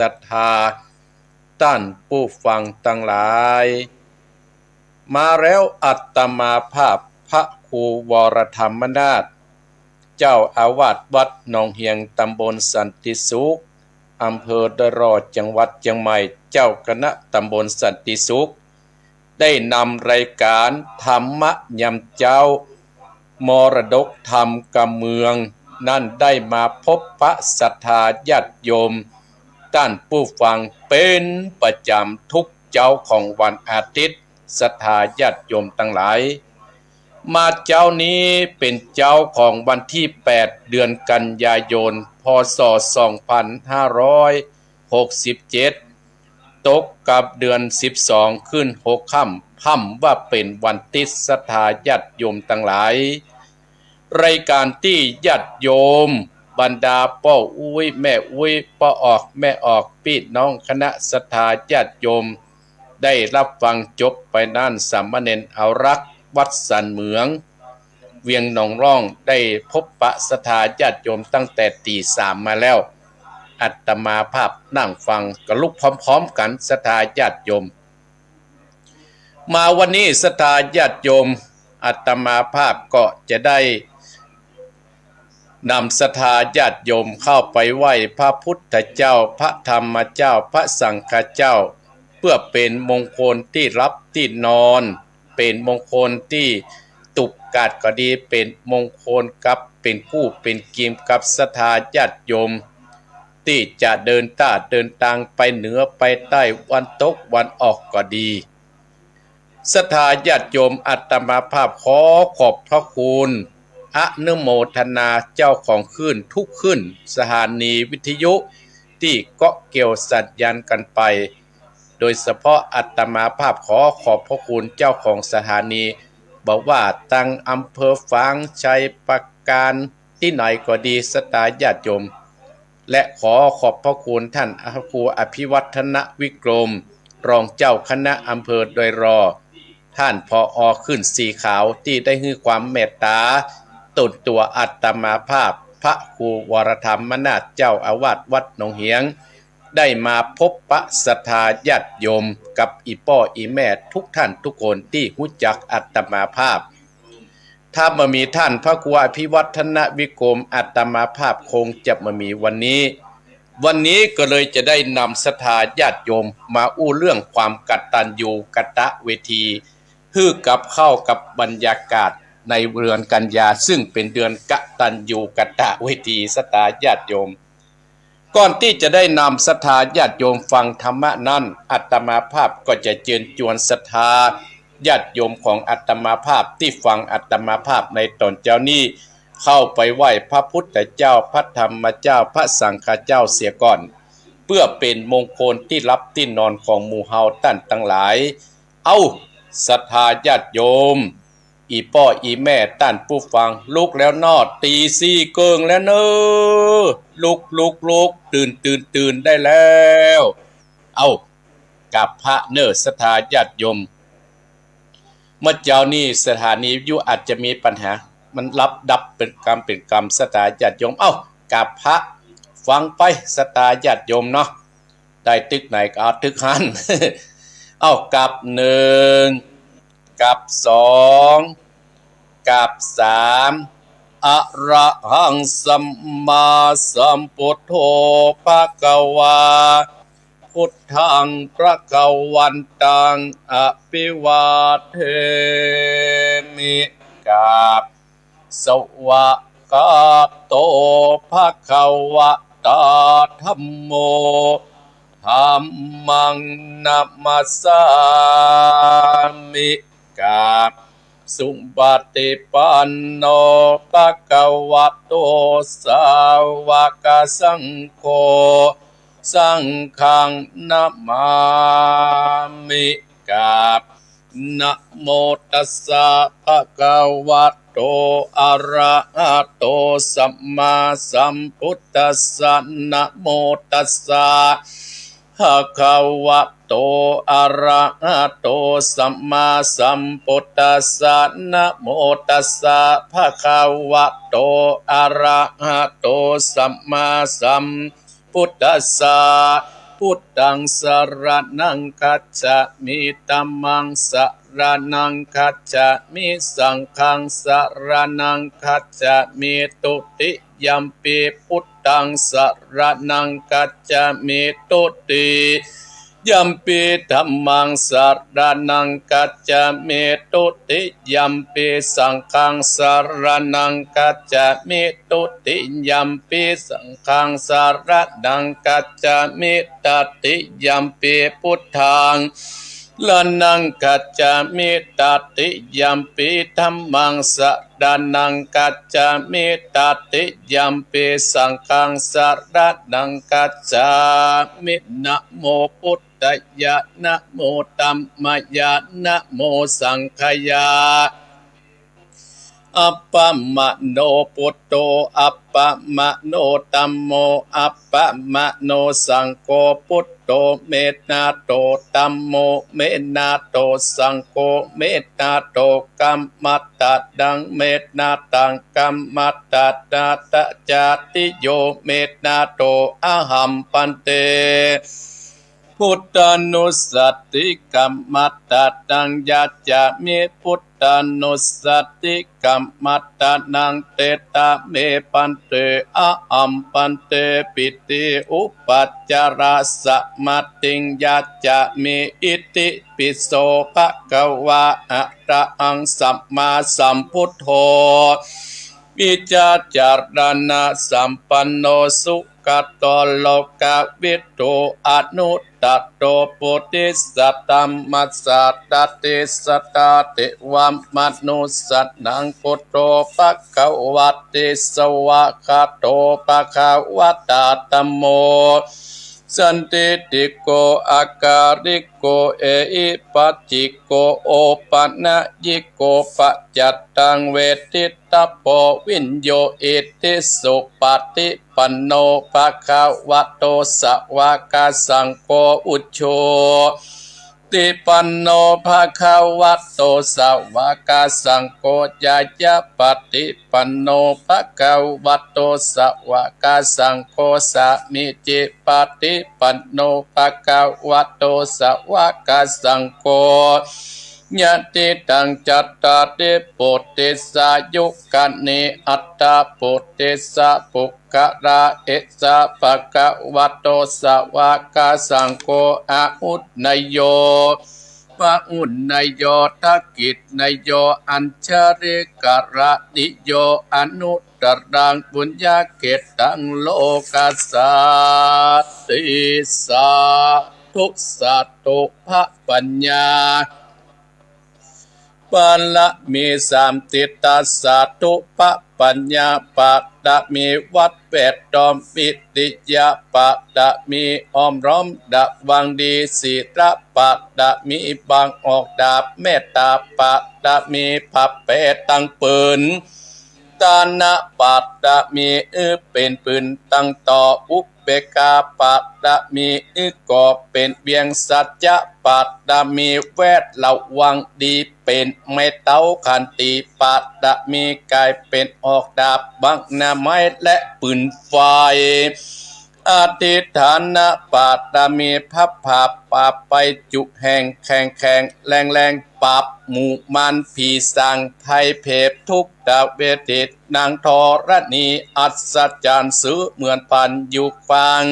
ศรัทธาท่านผู้ฟังทั้งหลายมาแล้วอัตมาภาพพระครูวรธรรมนาถเจ้าอาวาสวัดหนองเฮียงตำบลสันติสุขอำเภอดอยรอจังหวัดเชียงใหม่เจ้าคณะตำบลสันติสุขได้นำรายการธรรมยำเจ้ามรดกธรรมกำเมืองนั่นได้มาพบพระศรัทธาญาติโยมท่านผู้ฟังเป็นประจำทุกเจ้าของวันอาทิตย์ศรัทธาญาติโยมทั้งหลายมาเจ้านี้เป็นเจ้าของวันที่8เดือนกันยายนพศ2567ตกกับเดือน12ขึ้น6ค่ำว่าเป็นวันติดศรัทธาญาติโยมทั้งหลายรายการที่ญาติโยมบรรดาพ่ออุ้ยแม่อุ้ยพ่อออกแม่ออกพี่น้องคณะศรัทธาญาติโยมได้รับฟังจบไปนั่นสามเณรเอารักวัดสันเหมืองเวียงหนองร่องได้พบปะศรัทธาญาติโยมตั้งแต่ตี 3มาแล้วอาตมาภาพนั่งฟังกับลุกพร้อมๆกันศรัทธาญาติโยมมาวันนี้ศรัทธาญาติโยมอาตมาภาพก็จะได้นำศรัทธาญาติโยมเข้าไปไหว้พระพุทธเจ้าพระธรรมเจ้าพระสังฆเจ้าเพื่อเป็นมงคลที่รับที่นอนเป็นมงคลที่ตุกกาดก็ดีเป็นมงคลกับเป็นคู่เป็นกีมกับศรัทธาญาติโยมที่จะเดินทางไปเหนือไปใต้วันตกวันออกก็ดีศรัทธาญาติโยมอาตมาภาพขอขอบพระคุณอนุโมทนาเจ้าของคลื่นทุกคลื่นสถานีวิทยุที่เกาะเกี่ยวสัญญาณกันไปโดยเฉพาะอาตมาภาพขอขอบพระคุณเจ้าของสถานีบอกว่าตั้งอำเภอฝางชัยประการที่ไหนก็ดีศรัทธาญาติโยมและขอขอบพระคุณท่านครูอภิวัฒนวิกรมรองเจ้าคณะอำเภอดอยรอท่านผอ.ขึ้นสีขาวที่ได้ให้ความเมตตาตนตัวอาตมาภาพพระครูวรธรรมนาถเจ้าอาวาสวัดหนองเฮียงได้มาพบปะศรัทธาญาติโยมกับอีพ่ออีแม่ทุกท่านทุกคนที่รู้จักอาตมาภาพถ้ามามีท่านพระครูอภิวัฒนวิกรมอาตมาภาพคงจะมามีวันนี้ก็เลยจะได้นำศรัทธาญาติโยมมาอู้เรื่องความกตัญญูกตเวทีฮือกับเข้ากับบรรยากาศในเดือนกันยาซึ่งเป็นเดือนกตัญญูกตเวทีศรัทธาญาติโยมก่อนที่จะได้นำศรัทธาญาติโยมฟังธรรมะนั้นอาตมาภาพก็จะเชิญชวนศรัทธาญาติโยมของอาตมาภาพที่ฟังอาตมาภาพในตอนเจ้านี้เข้าไปไหว้พระพุทธเจ้าพระธรรมเจ้าพระสังฆเจ้าเสียก่อนเพื่อเป็นมงคลที่รับที่นอนของหมู่เฮาท่านทั้งหลายเอาศรัทธาญาติโยมอีพ่ออีแม่ท่านผู้ฟังลุกแล้วนอดตีสี่เกิงแล้วเนอลุกตื่นได้แล้วเอากับพระเนอศรัทธาญาติโยมเมื่อเจ้านี้สถานีอยู่อาจจะมีปัญหามันรับดับเป็นกรรมศรัทธาญาติโยมเอากับพระฟังไปศรัทธาญาติโยมเนาะได้ตึกไหนก็เอาตึกหัน เอากับ1กับ2กับ3อะระหังสัมมาสัมพุทโธภะคะวาพุทธังพระกวันตังอภิวาเทมิกับสวากาโตภะคะวะตาธัมโมธัมมังนัมมัสสามิกับสุปฏิปันโนภะคะวะโตสาวกสังโฆสังฆังนะมามิกับนะโมตัสสะภะคะวะโตอะระหะโตสัมมาสัมพุทธัสสะนะโมตัสสะภะคะวะโตอะระหะโตสัมมาสัมพุทธัสสะนะโมตัสสะภะคะวะโตอะระหะโตสัมมาสัมพุทธัสสะ พุทธังสรณังคัจฉามิธัมมังสรณังคัจฉามิสังฆังสรณังคัจฉามิตุติยัมปิพุทธังสรณังคัจฉามิตุติยัมปิธัมมังสรณังคัจฉามิตุติยัมปิสังฆังสรณังคัจฉามิตุติยัมปิสังฆังสรณังคัจฉามิตติยัมปิพุทธังลนังกัจจามิตติยัมปิธัมมังสรณังกัจจามิตติยัมปิสังฆังสรณังกัจจามินะโมพุทธายะนะโมธัมมายะนะโมสังฆายะอัปปะมะโนพุทโธอัปปะมะโนธัมโมอัปปะมะโนสังโฆพุทโธเมตตาโตธัมโมเมตตาโตสังโฆเมตตาโตกัมมัตตดังเมตตาตังกัมมัตตตาตะจาติโยเมตตาโตอะหัมปันเตพุทธานุสติกัมมัตตตังยัจจามิพุทธานุสติกัมมัตตนังเตตะเมปันเตอะอัมปันเตปิติอุปัจจาราสมัตติงยัจจามิอิติปิโสภะคะวะอะระหังสัมมาสัมพุทโธวิจาจารณะสัมปันโนสุขโตโลกวิทูอนุตตโตปุติสัตตัมมัสสะตติสัตตติวัมมนุสัตนังพุทโธภะคะวะติสวะคาโตภะคะวะตาธัมโมสันติติโกอาการิโกเออิปัจจิโกโอปันญิโกปัจจัตตังเวทิตาโพวินโยอิติสุปฏิปันโนภะคะวะโตสวากาสังโฆอุชโชติปันโนภะคะวะโตสวากาสังโฆญาญาปฏิปันโนภะคะวะโตสวากาสังโฆสามิจิปฏิปันโนภะคะวะโตสวากาสังโฆญาติตังจัตตาเตปุติสายุกันิ อัตตาปุติสะปุกขะระเอสะภะคะวะโตสวากาสังโฆอะอุตนยโยปะอุนนยโยทักกิจนยโยอัญชริกระนิโยอนุตตรังปุญญาเกตังโลกัสสาติสาทุสัตตุภะปัญญาปัลละมีสามติตัสสะทุปะปัญญาปัตตะมีวัดแปดดอมปิติยาปัตตะมีอ้อมร้อมดับวังดีสีระปัตตะมีบางออกดาบเมตตาปัตตะมีผับเปตังปืนตานะปัตตะมีเป็นปืนตั้งต่ออุเบกาปัตตะมีก่อเป็นเบียงสัจจะปัตตะมีแวดระวังดีเป็นไม่เต้าขันติปัตตะมีกายเป็นออกดาบบังนาไม้และปืนไฟอธิฐานะปัตตะมีพับผาปาไปจุแห่งแข่งแข่งแรงแรงปับหมู่มันผีสังไทยเพบทุกตะเวทิตนางธรณีอัศจรรย์ซื้อเหมือนพันอยู่ฟัง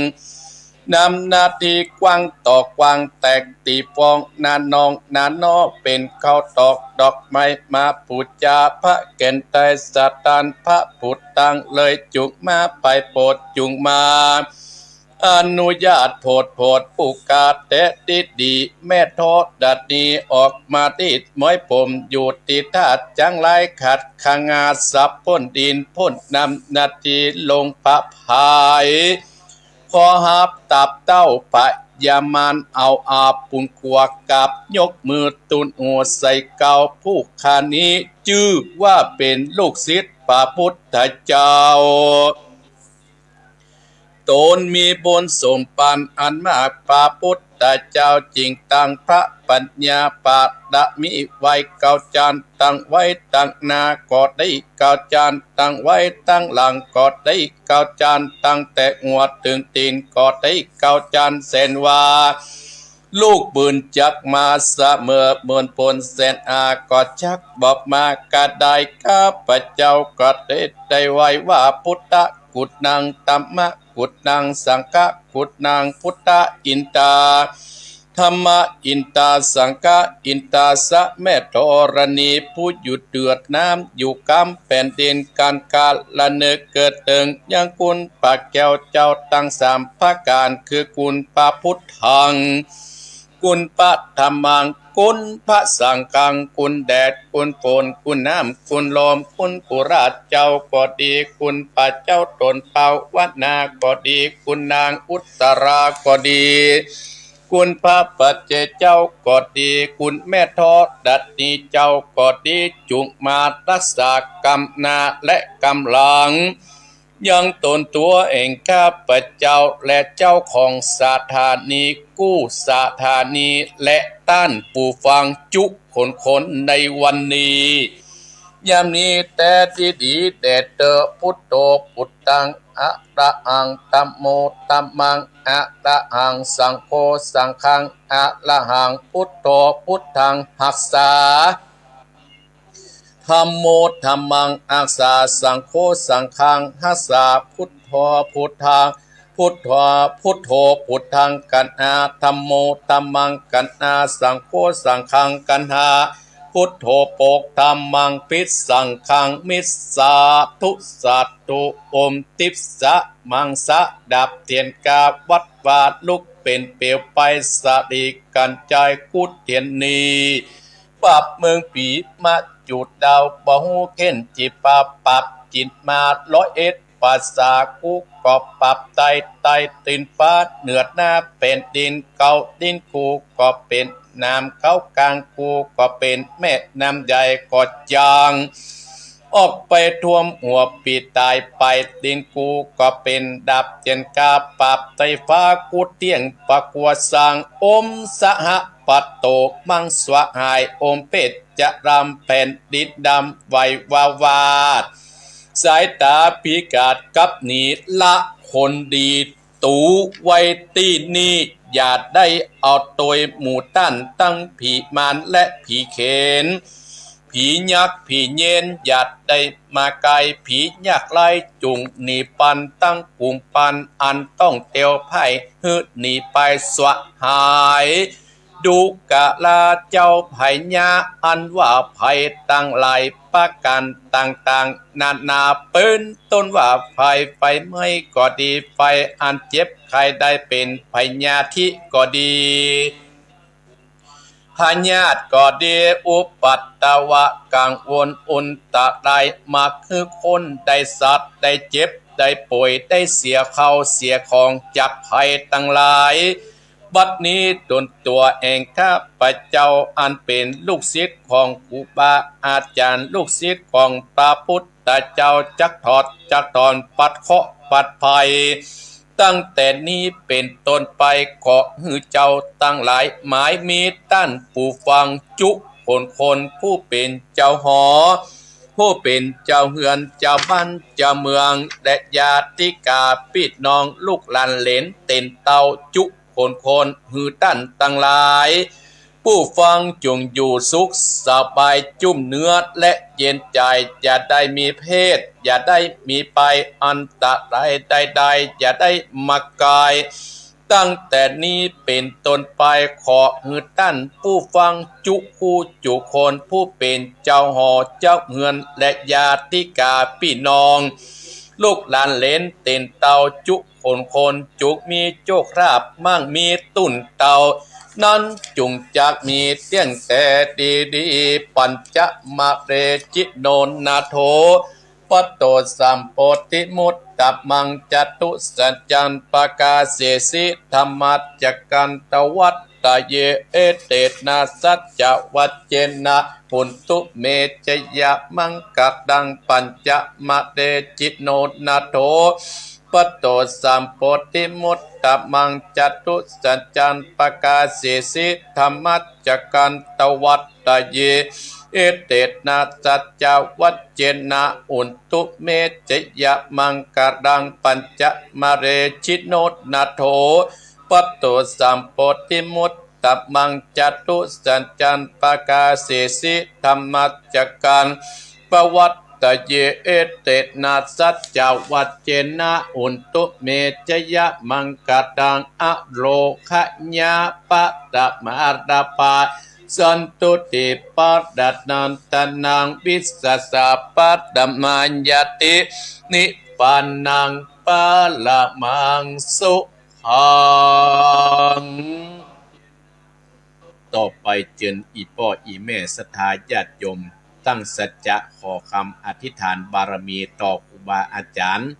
นำนาทีกว้างต่อกว้างแตกตีฟองนานองนานอเป็นข้าวตอกดอกไม้มาปูจาพระเกณฑ์ไตสตานพระพุทธังเลยจุกมาไปโปรดจุงมาอนุญาตโพดปุกาเตติดีแม่ทอดดัดนี้ออกมาติดม้อยผมอยู่ติดธาตุจังไรขัดขางาสับพ้นดินพ้นนำนาทีลงพระพายขอหับตับเต้าปะยามานเอาอาปุนขวกับยกมือตุนหัวใส่เกาผู้คานี้ชื่อว่าเป็นลูกศิษย์พระพุทธเจ้า ตนมีบุญสมปันอันมากพระพุทธเจ้าจริงตั้งพระปัญญาปาดะมิไว้เก้าจานตั้งไว้ตั้งหน้าก็ได้เก้าจานตั้งไว้ตั้งหลังก็ได้เก้าจานตั้งแต่หัวถึงตีนก็ได้เก้าจานเส้นว่าลูกปืนจักมาเสมอเมือนพลเสนอาก็จักบอกมากระไดข้าพเจ้าก็ได้ไว้ว่าพุทธกุฏนังตัมมะกุฏนังสังฆกุฏนังพุทธอินตาธรรมอินตาสังฆอินตาสะแม่ธรณีผู้หยุดเดือดน้ำอยู่กำแผ่นดินการกาละเนกเกิดเติงยังกุลปากแก้วเจ้าตั้งสามพระการคือกุลพระพุทธังกุลพระธรรมังกุลพระสังฆังกุลแดดกุลฝนกุลน้ำกุลลมกุลกุราชเจ้าก็ดีกุลพระเจ้าตนเป่าวัดนาก็ดีกุลนางอุตราก็ดีกุลพระปัจเจเจ้าก็ดีกุลแม่ทอดดัดนีเจ้าก็ดีจุงมารักษากรรมนาและกำลังยังตนตัวเองข้าพเจ้าและเจ้าของสถานีกู้สถานีและต้านผู้ฟังจุคนในวันนี้ยามนี้แต่ที่ดีแต่เตอพุทโธพุทธังอะระหังธัมโมธัมมังอะระหังสังโฆสังฆังอะระหังพุทโธพุทธังหักษาธัมโมธัมมังอักษาสังโฆสังฆังหัสสาพุทโธพุทธังพุทโธพุทโธพุทธังกันหาธัมโมธัมมังกันหาสังโฆสังฆังกันหาพุทโธโปกธัมมังปิสังฆังมิสสาธุสัตตุอมติปสะมังสะดับเทียนกาวัดวาดลุกเป็นเปลวไปสะดีกันใจกุดเทียนนีปับเมืองปีมาจุดดาวบ่ฮู้เข็นจิปาปับจิตมา101ภาษากูก็ปรับไตตินฟ้าเหนือหน้าเป็นดินเก่าดินกูก็เป็นน้ำเข้ากลางกูก็เป็นแม่น้ำใหญ่ก็จางออกไปท่วมหัวปีตายไปดินกูก็เป็นดับเจนกาปรับไตฟ้ากูเตียงปะกัวสร้างอมสหปัตโตมังสวะหายอมเป็ดจะรำแผ่นดินดำไววาวาดสายตาพิกาดกับหนีละคนดีตูไวตีนี่อย่าได้เอาตัวหมู่ตั้นตั้งผีมารและผีเขนผียักษ์ผีเย็นอย่าได้มาไกลผียักษ์ไล่จุงหนีปันตั้งกลุ่มปันอันต้องเตียวไผ่ฮึดหนีไปสวะหายดูกะลาเจ้าไผ่ญาอันว่าไผ่ตั้งหลายประกันต่างๆนาปืนต้นว่าไฟไม่ก็ดีไฟอันเจ็บใครได้เป็นไผ่ญาทิก็ดีพญาติก็ดีอุปัตตวะกังวลอุนตะได้มาคือคนได้สัตว์ได้เจ็บได้ป่วยได้เสียเข้าเสียของจากภัยตั้งหลายบัดนี้ตนตัวเองข้าพเจ้าอันเป็นลูกศิษย์ของครูบาอาจารย์ลูกศิษย์ของพระพุทธเจ้าจักถอดจักถอนปัดเคาะปัดภัยตั้งแต่นี้เป็นต้นไปขอหือเจ้าตั้งหลายหมายมีตั้นผู้ฟังจุคนผู้เป็นเจ้าหอผู้เป็นเจ้าเฮือนเจ้าบ้านเจ้าเมืองและญาติกาพี่น้องลูกหลานเหลนเต็นเตาจุคนหือตั้นตั้งหลายผู้ฟังจงอยู่สุขสบายจุ่มเนื้อและเย็นใจอย่าได้มีเพศอย่าได้มีไปอันตรายใดๆอย่าได้มากายตั้งแต่นี้เป็นต้นไปขอหือตั้นผู้ฟังจุคู่จุคนผู้เป็นเจ้าหอเจ้าเฮือนและญาติกาพี่น้องลูกหลานเหลนเต็นเตาจุคนจุมีโจคราบมั่งมีตุ่นเตานั้นจุงจักมีเตี้ยงแต่ดีปัญจมาเรจิโนนาโถปัตโตสัมโพธิมุตตับมังจตุสัจจันปกาเสสิธรรมัจจกันตวัตตะเยเอเตนะสัจจวัจเจนะปุนตุเมจยะมังกัดดังปัญจมาเรจิโนนาโถ ปโตสัมโพธิมุตตมังจตุสัจจันปกาเสสิธรรมัจจกันตวัตตเยเอเตนะสัจจวัจเจนะอุนตุเมจยะมังกรังปัญจมะเรชิโนนะโถปโตสัมโพธิมุตตมังจตุสัจจันปกาเสสิธรรมัจจกันปวัตตเยเอเตนะสัจจวัจเจนะอุนตุเมจยะมังกรังอโลคญาปะตะมาดาปาสันตุติปัฏฐานันตนังวิสัสสะปัตตมัญญตินิพพานังปะละมังสุขังต่อไปเจิญอีพ่ออีแม่ศรัทธาญาติโยมตั้งสัจจะขอคำอธิษฐานบารมีต่อครูบาอาจารย์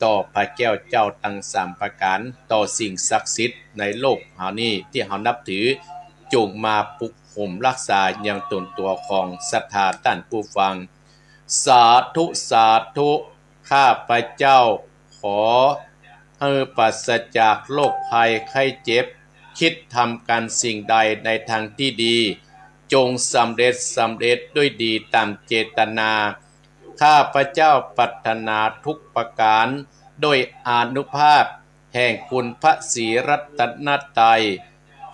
ต่อพระแก้วเจ้าทั้งสามประการต่อสิ่งศักดิ์สิทธิ์ในโลกเฮานี้ที่เฮานับถือจงมาปลุกห่มรักษาอย่างตนตัวของศรัทธาท่านผู้ฟังสาธุสาธุข้าพเจ้าขอให้ปราศจากโรคภัยไข้เจ็บคิดทำการสิ่งใดในทางที่ดีจงสำเร็จด้วยดีตามเจตนาข้าพเจ้าปรารถนาทุกประการโดยอานุภาพแห่งคุณพระศรีรัตนตรัย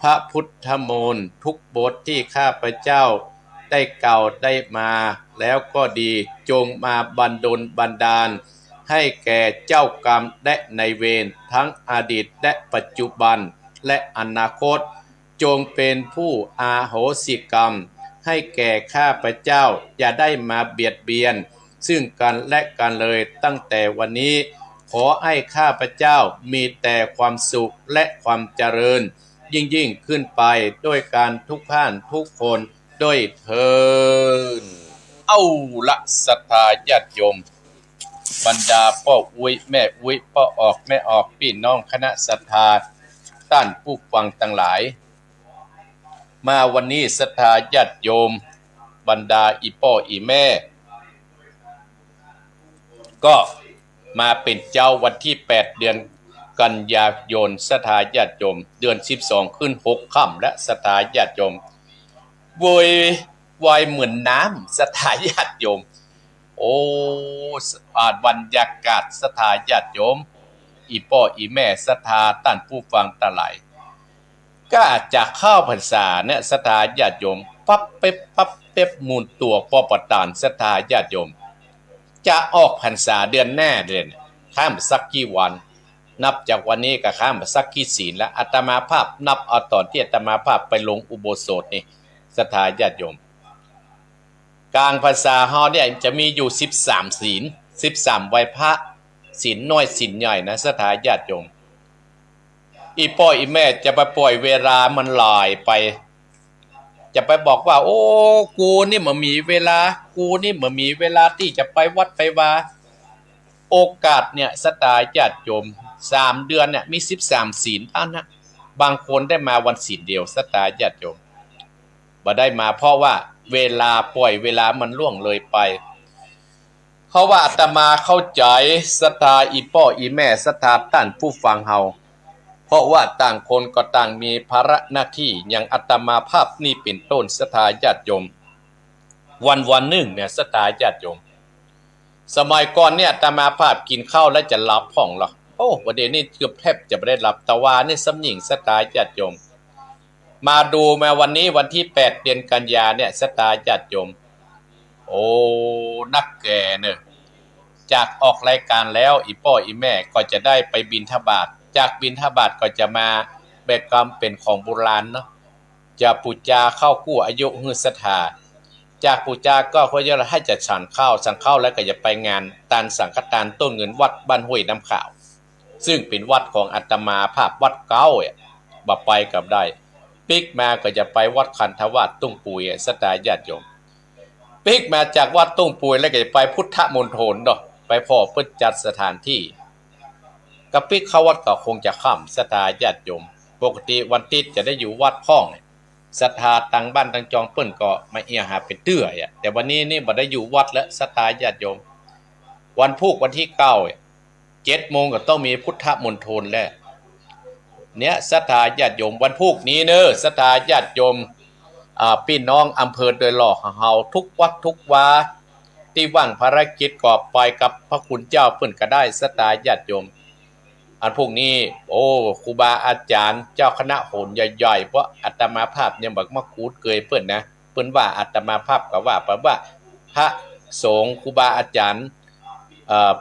พระพุทธมนต์ทุกบทที่ข้าพเจ้าได้เก่าได้มาแล้วก็ดีจงมาบันดาลให้แก่เจ้ากรรมและนายเวรทั้งอดีตและปัจจุบันและอนาคตจงเป็นผู้อาโหสิกรรมให้แก่ข้าพเจ้าอย่าได้มาเบียดเบียนซึ่งกันและกันเลยตั้งแต่วันนี้ขอให้ข้าพเจ้ามีแต่ความสุขและความเจริญยิ่งขึ้นไปด้วยการทุกท่านทุกคนด้วยเถิดเอาละศรัทธาญาติโยมบรรดาพ่ออุ้ยแม่อุ้ยพ่อออกแม่ออกพี่น้องคณะศรัทธาท่านผู้ฟังทั้งหลายมาวันนี้ศรัทธาญาติโยมบรรดาอีพ่ออีแม่ก็มาเป็นเจ้าวันที่8เดือนกันยายนศรัทธาญาติโยมเดือน12ขึ้น6ค่ำและศรัทธาญาติโยมโวายเหมือนน้ำศรัทธาญาติโยมโอ้บรรยากาศศรัทธาญาติโยมอีพ่ออีแม่ศรัทธาท่านผู้ฟังทั้งหลายก็อาจจะเข้าพรรษาเนี่ยศรัทธาญาติโยมปั๊บเป๊บมูลตัวพ่อประธานศรัทธาญาติโยมจะออกพรรษาเดือนหน้าเดือนข้ามสักกี่วันนับจากวันนี้ก็ข้ามสักกี่ศีลแล้วอาตมาภาพนับเอาตอนที่อาตมาภาพไปลงอุโบสถนี่ศรัทธาญาติโยมกลางพรรษาเฮาเนี่ยจะมีอยู่13ศีล13ไหว้พระศีลน้อยศีลใหญ่นะศรัทธาญาติโยมอีพ่ออีแม่จะไปปล่อยเวลามันลอยไปจะไปบอกว่าโอ้กูนี่มันมีเวลาที่จะไปวัดไปวาโอกาสเนี่ยศรัทธาญาติโยม3เดือนเนี่ยมี13ศีลเท่านั้นบางคนได้มาวันศีลเดียวศรัทธาญาติโยมบ่ได้มาเพราะว่าเวลาปล่อยเวลามันล่วงเลยไปเพราะว่าอาตมาเข้าใจศรัทธาอีพ่ออีแม่ศรัทธาท่านผู้ฟังเฮาเพราะว่าต่างคนก็ต่างมีภาระหน้าที่อย่างอาตมาภาพนี่เป็นต้นศรัทธาญาติโยมวันหนึ่งเนี่ยศรัทธาญาติโยมสมัยก่อนเนี่ยอาตมาภาพกินข้าวแล้วจะหลับห้องหรอโอ้ประเดี๋ยวนี้เกือบแทบจะไม่ได้หลับตะวานี่สำหญิงศรัทธาญาติโยมมาดูมาวันนี้วันที่8เดือนกันยาเนี่ยศรัทธาญาติโยมโอ้นักแก่เนี่ยจากออกรายการแล้วอีพ่ออีแม่ก็จะได้ไปบิณฑบาตจากบิณฑบาตก็จะมาแบกกรรมเป็นของโบราณเนาะจะปูจาเข้ากู้อายุฮือศรัทธาจากปูจาก็เขาจะให้จะฉันข้าวแล้วก็จะไปงานตานสังฆทานต้นเงินวัดบ้านห้วยน้ำขาวซึ่งเป็นวัดของอาตมาภาพวัดเก่าบ่ไปกับได้ปิกมาก็จะไปวัดคันธวาสตุ้งปุยศรัทธาญาติโยมปิกมาจากวัดตุ้งปุยแล้วก็จะไปพุทธมณฑลเนาะไปพ่อเพิ่นจัดสถานที่กับปิกเข้าวัดก็คงจะค่ำศรัทธาญาติโยมปกติวันติดจะได้อยู่วัดพ้องศรัทธาต่างบ้านต่างจองเปิ้นก็มาเอียหาเป็นเตื้อแต่วันนี้นี่บ่ได้อยู่วัดแล้วศรัทธาญาติโยมวันพุธวันที่9 7 โมงก็ต้องมีพุทธมณฑลแล้วเนี่ยศรัทธาญาติโยมวันพุธนี้เนอะศรัทธาญาติโยมพี่น้องอำเภอโดยหล่อของเฮาทุกวัดทุกวาที่ว่างภารกิจกอบไปกับพระคุณเจ้าเพิ่นก็ได้ศรัทธาญาติโยมอันพวกนี้โอ้ครูบาอาจารย์เจ้าคณะโหนใหญ่ๆเพราะอาตมาภาพยังบักมาคูดเกยเพิ่นนะเพิ่นว่าอาตมาภาพก็ว่าแปลว่าพระสงฆ์ครูบาอาจารย์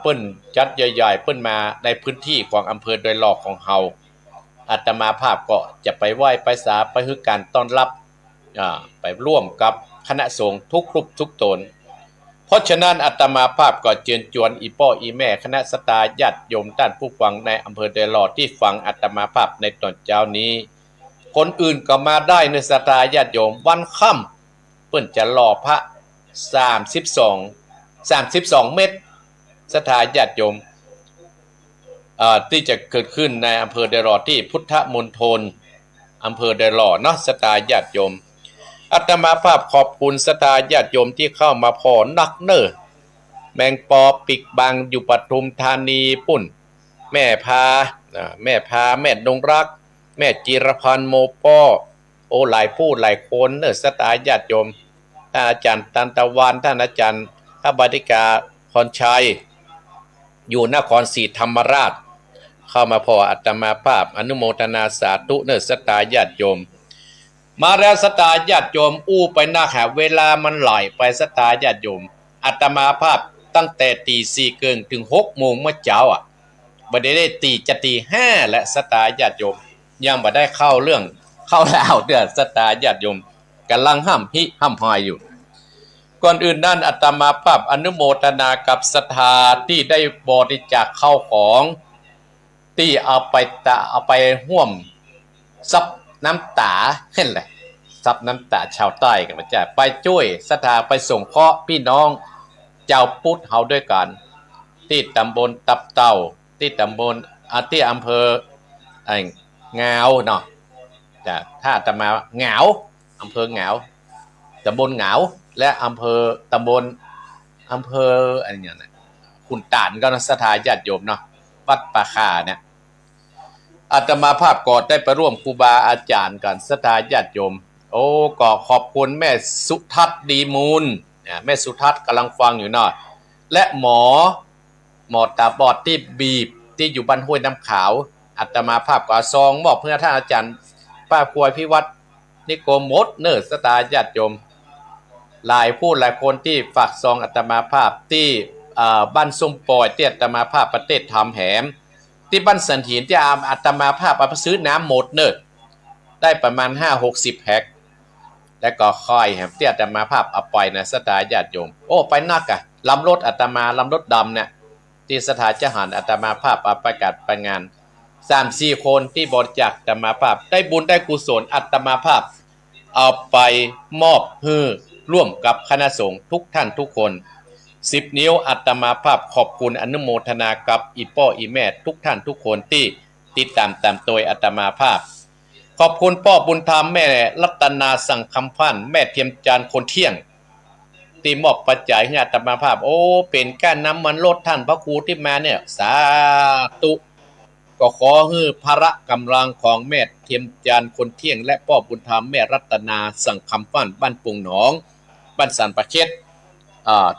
เปิ้นจัดใหญ่ๆเปิ้นมาในพื้นที่ของอำเภอโดยรอบของเฮาอาตมาภาพก็จะไปไหว้ไปสาไปคือการต้อนรับไปร่วมกับคณะสงฆ์ทุกรูปทุกตนเพราะฉะนั้นอาตมาภาพก็เชิญชวนอีพ่ออีแม่คณะสัตยาติโยมท่านผู้ฟังในอำเภอโดยรอบที่ฟังอาตมาภาพในตอนเช้านี้คนอื่นก็มาได้ในสัตยาติโยมวันค่ำเปิ้นจะหล่อพระ32 เมตรศรัทธาญาติโยมที่จะเกิดขึ้นในอำเภอเดรอที่พุทธมณฑลอำเภอเดรอเนาะศรัทธาญาติโยมอาตมาภาพขอบคุณศรัทธาญาติโยมที่เข้ามาพอนักเนอแมงปอปิกบังอยู่ปทุมธานีปุ่นแม่พาแม่ดงรักแม่จิรพันธ์โมป้อโอหลายผู้หลายคนเนอศรัทธาญาติโยมท่านอาจารย์ตันตะวันท่านอาจารย์พระบดิกาพรชัยอยู่นครศรีธรรมราชเข้ามาพออาตมาภาพอนุโมทนาสาธุเนอศรัทธาญาติโยมมาแล้วศรัทธาญาติโยมอู้ไปนักหาเวลามันไหลไปศรัทธาญาติโยมอาตมาภาพตั้งแต่ตี4เกินถึง6 โมงเมื่อเช้าบ่ได้ตี 5และศรัทธาญาติโยมยังบ่ได้เข้าเรื่องเข้าแล้วเด้อศรัทธาญาติโยมกำลังห้ำหอยอยู่ก่อนอื่นนั่นอาตมาภาพอนุโมทนากับศรัทธาที่ได้บริจาคเข้าของที่เอาไปร่วมซับน้ำตาเห็นเลยซับน้ำตาชาวใต้กันมาจ้ะไปช่วยศรัทธาไปส่งเคราะห์พี่น้องเจ้าพุทธเฮาด้วยกันที่ตำบลตับเต่าที่ตำบลที่อำเภอเงาเนาะจ้ะถ้าอาตมาเหงาอำเภอเหงาตำบลเหงาและอำเภออะไรอย่างนั้นขุนตานก็ศรัทธาญาติโยมเนาะวัดป่าค่าเนี่ยอาตมาภาพก็ได้ไปร่วมครูบาอาจารย์กันศรัทธาญาติโยมโอ้ก็ขอบคุณแม่สุทัศน์ดีมูลแม่สุทัศน์กำลังฟังอยู่เนาะและหมอตาบอดที่บีบที่อยู่บ้านห้วยน้ำขาวอาตมาภาพก็ซองมอบเพื่อท่านอาจารย์ป้าควยพิวัตรนิโกมดเนอศรัทธาญาติโยมหลายผู้หลายคนที่ฝากซองอาตมาภาพที่บ้านส้มปอยที่อาตมาภาพประเทศทำแหมที่บ้านสันหินที่อาตมาภาพเอาไปซื้อน้ำหมดเนอะได้ประมาณ50-60 แพ็คแล้วก็ค่อยแหมที่อาตมาภาพเอาไปนะศรัทธาญาติโยมโอ้ไปนักอะลำรถอาตมาลำรถดำเนี่ยที่สถานเจ้าหันอาตมาภาพเอาประกาศไปงาน3-4 คนที่บริจาคอาตมาภาพได้บุญได้กุศลอาตมาภาพเอาไปมอบให้ร่วมกับคณะสงฆ์ทุกท่านทุกคน10 นิ้วอาตมาภาพขอบคุณอนุโมทนากับอีพ่ออีแม่ทุกท่านทุกคนที่ติดตามโดยอาตมาภาพขอบคุณพ่อบุญธรรมแม่รัตนาสั่งคำพันแม่เทียมจานคนเที่ยงที่มอบปัจจัยให้อาตมาภาพโอ้เป็นการนำมันลดท่านพระครูที่มาเนี่ยสาธุก็ขอให้พระกำลังของแม่เทียมจานคนเที่ยงและพ่อบุญธรรมแม่รัตนาสั่งคำพันบ้านปุงหนองบ้านสันประเชษ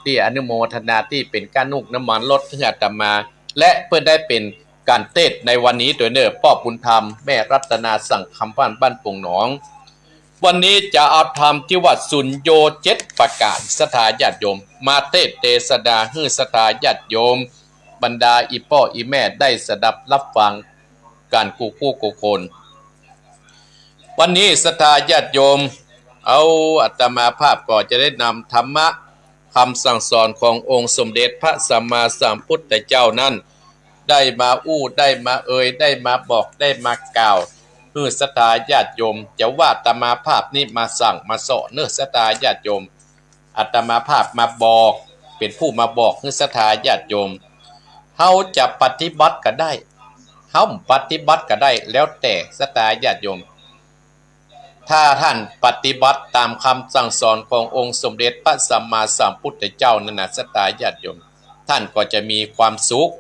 ที่อนุโมทนาที่เป็นการนุ่งน้ำมันลดที่อาตมาและเพื่อได้เป็นการเทศในวันนี้โดยเนอพ่อบุญธรรมแม่รัตนาสั่งคำพันบ้านปุงหนองวันนี้จะเอาธรรมที่ว่าสุญโย7 ประการศรัทธาญาติโยมมาเทศเทศนาให้ศรัทธาญาติโยมบรรดาอีพ่ออีแม่ได้สดับรับฟังการกู้คนวันนี้ศรัทธาญาติโยมเอาอาตมาภาพก็จะได้นำธรรมะคำสั่งสอนขององค์สมเด็จพระสัมมาสัมพุทธเจ้านั้นได้มาได้มาได้มาบอกได้มากล่าวเพื่อศรัทธาญาติโยมจะว่าอาตมาภาพนี้มาสั่งมาสอนเนื้อศรัทธาญาติโยมอาตมาภาพมาบอกเป็นผู้มาบอกเพื่อศรัทธาญาติโยมเฮาจะปฏิบัติก็ได้เฮาปฏิบัติก็ได้แล้วแต่ศรัทธาญาติโยมถ้าท่านปฏิบัติตามคำสั่งสอนขององค์สมเด็จพระสัมมาสัมพุทธเจ้านั่นนะศรัทธาญาติโยมท่านก็จะมีความสุข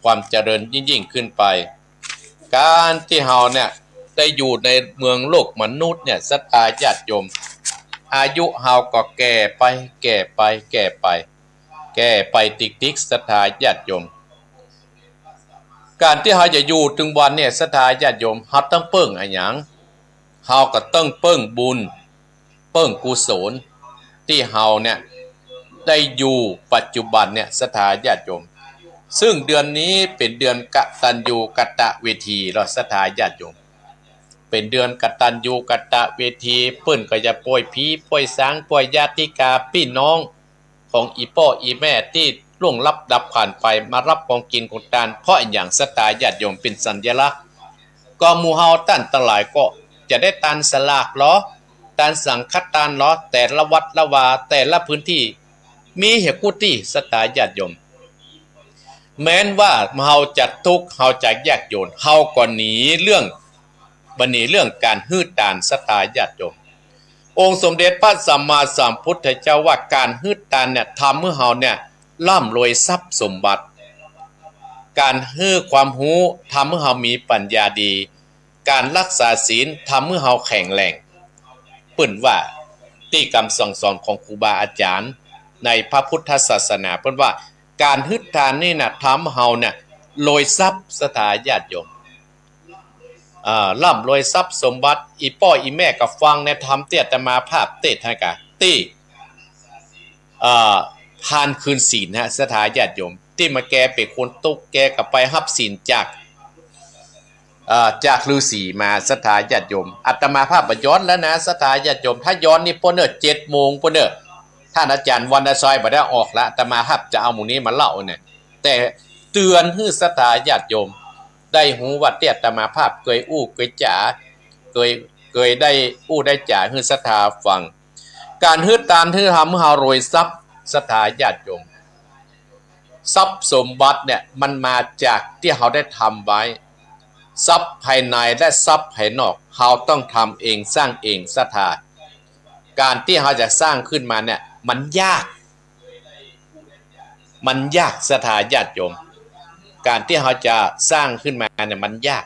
ความเจริญยิ่งขึ้นไปการที่เฮาเนี่ยได้อยู่ในเมืองโลกมนุษย์เนี่ยศรัทธาญาติโยมอายุเฮาก็แก่ไปติ๊กศรัทธาญาติโยมการที่เฮาจะอยู่ถึงวันเนี่ยศรัทธาญาติโยมเฮาต้องเปิ้งอะหยังเฮาก็ต้องเปิ้งบุญเปิ้งกุศลที่เฮาเนี่ยได้อยู่ปัจจุบันเนี่ยศรัทธาญาติโยมซึ่งเดือนนี้เป็นเดือนกตัญญูกตเวทีเราศรัทธาญาติโยมเป็นเดือนกตัญญูกตเวทีเปิ้นก็จะป่วยผีป่วยสางป่วยญาติกาพี่น้องของอีพ่ออีแม่ที่ล่วงลับดับผ่านไปมารับของกินของทานเพราะอย่างศรัทธาญาติโยมเป็นสัญลักษณ์ก็หมู่เฮาท่านทั้งหลายก็จะได้ทานสลากเหรอทานสังฆทานเหรอแต่ละวัดละวาแต่ละพื้นที่มีเหตุกุฏิศรัทธาญาติโยมแม้นว่าเฮาจัดทุกข์เฮาจะยากจนเฮาก็หนีเรื่องการฮืดตานศรัทธาญาติโยมองค์สมเด็จพระสัมมาสัมพุทธเจ้าว่าการฮืดตานเนี่ยทำเมื่อเฮาเนี่ยร่ำรวยทรัพย์สมบัติการฮื้อความรู้ทำเมื่อเฮามีปัญญาดีการรักษาศีลทำเมื่อเฮาแข็งแรงเปิ้นว่าที่คำสั่งสอนของครูบาอาจารย์ในพระพุทธศาสนาเปิ้นว่าการฮึดทานนี่นะทำเฮาเนี่ยรวยทรัพย์ศรัทธาญาติโยมร่ำรวยทรัพย์สมบัติอีพ่ออีแม่ก็ฟังในธรรมเตี้ยแต่มาภาพเตศให้กะตี้ทานคืนศีลฮะศรัทธาญาติโยมที่มาแกเป็นคนตุกแกก็ไปรับศีลจากฤาษีมาศรัทธาญาติโยมอาตมาภาพย้อนแล้วนะศรัทธาญาติโยมถ้าย้อนนี่ปนเนอ7 โมงปนเนอท่านอาจารย์วันซอยบ่ได้ออกละอาตมาภาพจะเอาหมู่นี้มาเล่าเนี่ยแต่เตือนให้ศรัทธาญาติโยมได้หูว่าเตี้ยอาตมาภาพเคยจ๋าเคยได้ได้จ๋าให้ศรัทธาฟังการฮืดตานฮือทำเฮารวยทรัพย์ศรัทธาญาติโยมทรัพย์สมบัติเนี่ยมันมาจากที่เขาได้ทำไว้ทรัพย์ภายในและทรัพย์ภายนอกเขาต้องทำเองสร้างเองศรัทธาการที่เขาจะสร้างขึ้นมาเนี่ยมันยากศรัทธาญาติโยมการที่เขาจะสร้างขึ้นมาเนี่ยมันยาก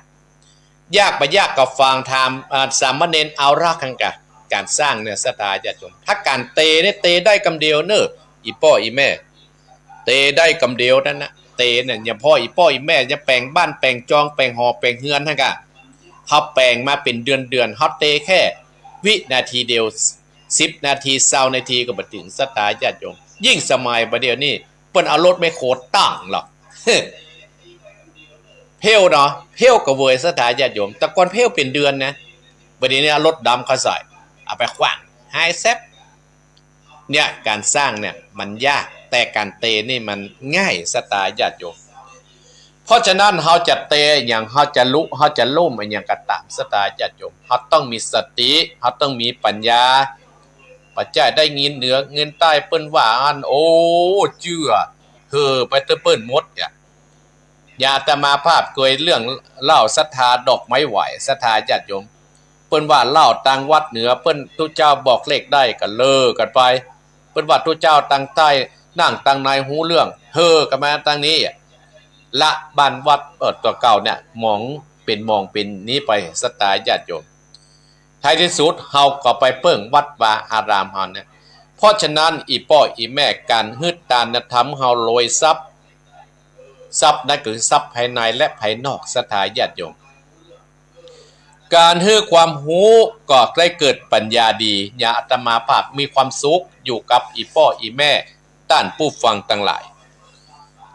กับฟังธรรมสามเณรเอารักกันกะการสร้างเนี่ยศรัทธาญาติโยมถ้าการเตเนี่ยเตได้กำเดียวเนอะอีพ่ออีแม่เตได้กำเดียวนั่นนะเตเนี่ยอย่าพ่ออีแม่จะแปลงบ้านแปลงจองแปลงหอแปลงเฮือนทั้งกะเขาแปลงมาเป็นเดือนเขาเตแค่วินาทีเดียว10 นาที20 นาทีก็มาถึงศรัทธาญาติโยมยิ่งสมัยประเดี๋ยวนี้เปิ้นเอารถไม่โคตรตั้งหรอกเพลเนาะเพลก็เวยศรัทธาญาติโยมแต่ก่อนเพลเป็นเดือนนะประเดี๋ยวนี้รถดำเขาใส่เอาไปขว้างไฮเซฟเนี่ยการสร้างเนี่ยมันยากแต่การเตนี่มันง่ายศรัทธาญาติโยมเพราะฉะนั้นเฮาจะเตอย่างเฮาจะลุเฮาจะล่มอย่างกระตามศรัทธาญาติโยมเฮาต้องมีสติเฮาต้องมีปัญญาปัจจัยได้เงินเหนือเงินใต้เปิ้นว่าอันโอ้เจือไปเตเปิ้นหมดอย่าอาตมาภาพเคยเรื่องเล่าศรัทธาดอกไม้ไหวศรัทธาญาติโยมเปิ้นว่าเล่าต่างวัดเหนือเปิ้นทุกเจ้าบอกเลขได้ก็เลิกกันไปเปิ้นว่าทุกเจ้าต่างใต้นั่งต่างในหูเรื่องกันมาต่างนี้ละบ้านวัดตัวเก่าเนี่ยมองเป็นนี้ไปศรัทธาญาติโยมท้ายที่สุดเฮาก็ไปเปิ้งวัดวาอารามเฮาเนี่ยเพราะฉะนั้นอีพ่ออีแม่การฮึดตานทำเฮารวยทรัพย์นั่นคือทรัพย์ภายในและภายนอกศรัทธาญาติโยมการฮื้อความรู้ก็ได้เกิดปัญญาดีญาอาตมาภาพมีความสุขอยู่กับอีพ่ออีแม่ต้านผู้ฟังทั้งหลาย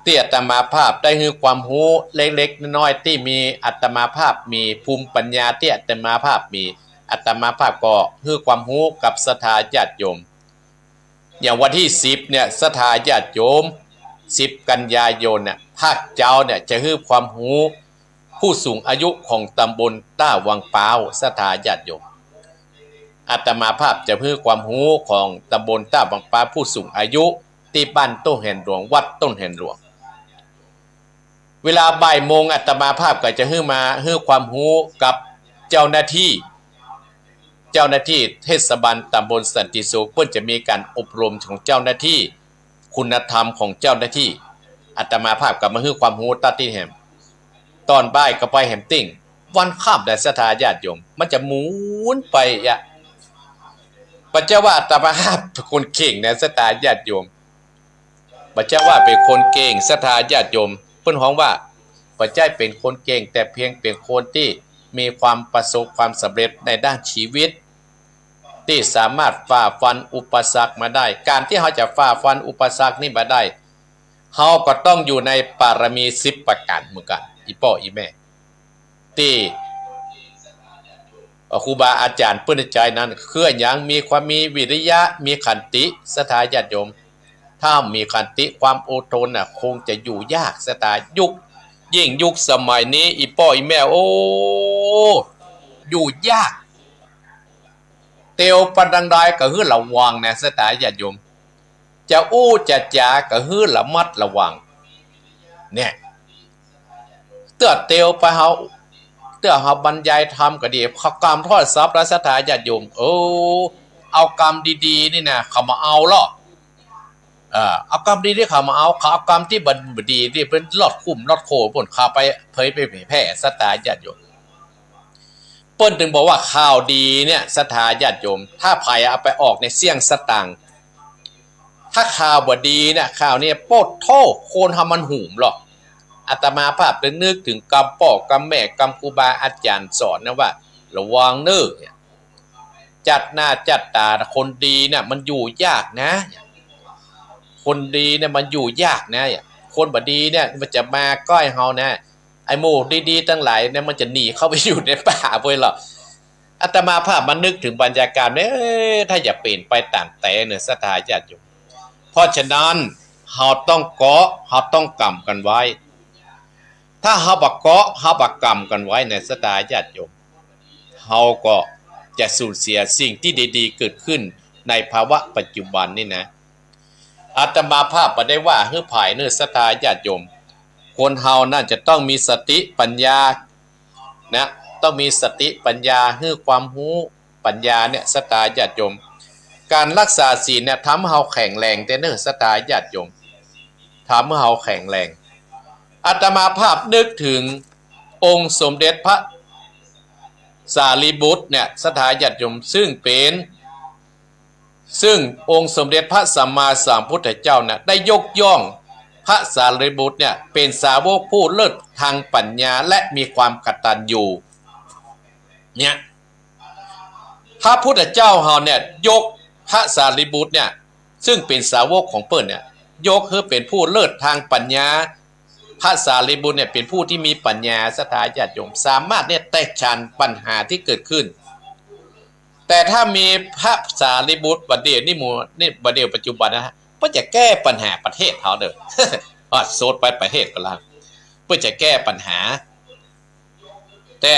ที่อาตมาภาพได้ฮื้อความรู้เล็กๆน้อยๆที่มีอาตมาภาพมีภูมิปัญญาที่อาตมาภาพมีอาตมาภาพก็ฮื้อความรู้กับศรัทธาญาติโยมอย่างวันที่10เนี่ยศรัทธาญาติโยม10 กันยายนเนี่ยภาคเจ้าเนี่ยจะฮื้อความรู้ผู้สูงอายุของตำบลต้าวังเปาศรัทธาญาติโยมอาตมาภาพจะฮื้อความรู้ของตำบลต้าวังเปาผู้สูงอายุที่บ้านต้นแห่นหลวงวัดต้นแห่นหลวงเวลาบ่ายโมงอาตมาภาพก็จะฮื้อความรู้กับเจ้าหน้าที่เทศบาลตำบลสันติสุขเพื่อจะมีการอบรมของเจ้าหน้าที่คุณธรรมของเจ้าหน้าที่ อาตมาภาพกับมาฮื้อความรู้ตัดที่แหมตอนบ่ายก็ไปแหมติ่งวันค่ำแต่ศรัทธาญาติโยมมันจะหมุนไปอ่ะปัจจว่าอาตมาภาพเป็นคนเก่งนะศรัทธาญาติโยมปัจจว่าเป็นคนเก่งศรัทธาญาติโยมเพิ่นฮ้องว่าปัจจัยเป็นคนเก่งแต่เพียงเป็นคนที่มีความประสบความสำเร็จในด้านชีวิตที่สามารถฝ่าฟันอุปสรรคมาได้การที่เขาจะฝ่าฟันอุปสรรคนี่มาได้เขาก็ต้องอยู่ในปารมี10ประการเหมือนกันอีพ่ออีแม่ที่ครูบาอาจารย์เปิ้นใจนั้นคืออย่างมีความมีวิริยะมีขันติศรัทธาญาติโยมถ้ามีขันติความอดทนน่ะคงจะอยู่ยากศรัทธายุคยิ่งยุคสมัยนี้อีพ่ออีแม่โอ้อยู่ยากเตียวปันดังใดก็คือระวังนะศรัทธาญาติโยมจะอู้จะจาก็คือระมัดระวังเนี่ยเตื้อเตียวไปเฮาเตื้อเฮาบรรยายธรรมก็ดีเขากรรมทอดซับและศรัทธาญาติโยมเอากรรมดีๆนี่นะเขามาเอาหรอเอากรรมดีที่เขามาเอากรรมที่บดีที่เป็นลอดคุ้มลอดโคผลข่าวไปเผยแพร่ศรัทธาญาติโยมเปิ้นถึงบอกว่าข่าวดีเนี่ยศรัทธาญาติโยมถ้าไผเอาไปออกในเสี่ยงสตังถ้าข่าวบดีเนี่ยข่าวเนี่ยโปดโทษโคนทำมันหุ่มหรอกอาตมาภาพนึกถึงกรรมพ่อกรรมแม่กรรมครูบาอาจารย์สอนนะว่าระวังเน้อจัดหน้าจัดตาคนดีเนี่ยมันอยู่ยากนะคนดีเนี่ยมันอยู่ยากนะคนบดีเนี่ยมันจะมาก้อยเฮานะไอ้หมู่ดีๆทั้งหลายเนี่ยมันจะหนีเข้าไปอยู่ในป่าไปหรอกอาตมาภาพมันนึกถึงบรรยากาศเนี่ยถ้าอย่าเปลี่ยนไปตามแต่เนี่ยศรัทธาญาติโยมเพราะฉะนั้นเฮาต้องเกาะเฮาต้องกำกันไว้ถ้าเฮาบักเกาะเฮาบักกำกันไว้ในศรัทธาญาติโยมเฮาก็จะสูญเสียสิ่งที่ดีๆเกิดขึ้นในภาวะปัจจุบันนี่นะอาตมาภาพบ่ได้ว่าฮื้อภายเนื้อศรัทธาญาติโยมคนเฮาน่าจะต้องมีสติปัญญานะต้องมีสติปัญญาฮื้อความรู้ปัญญาเนี่ยศรัทธาญาติโยมการรักษาศีลเนี่ยทำให้เฮาแข็งแรงแต่เนื้อศรัทธาญาติโยมทำให้เฮาแข็งแรงอาตมาภาพนึกถึงองค์สมเด็จพระสารีบุตรเนี่ยศรัทธาญาติโยมซึ่งองค์สมเด็จพระสัมมาสัมพุทธเจ้าเนี่ยได้ยกย่องพระสารีบุตรเนี่ยเป็นสาวกผู้เลิศทางปัญญาและมีความกตัญญูเนี่ยพระพุทธเจ้าเฮาเนี่ยยกพระสารีบุตรเนี่ยซึ่งเป็นสาวกของเปิ้นเนี่ยยกคือเป็นผู้เลิศทางปัญญาพระสารีบุตรเนี่ยเป็นผู้ที่มีปัญญาศรัทธาญาติโยมสามารถเนี่ยแตกฉานปัญหาที่เกิดขึ้นแต่ถ้ามีพระสารีบุตรบัดเดี๋ยวนี่บัดเดี๋ยวปัจจุบันนะฮะเพื่อจะแก้ปัญหาประเทศเขาเด้อโซดไปประเทศก็แล้วเพื่อจะแก้ปัญหาแต่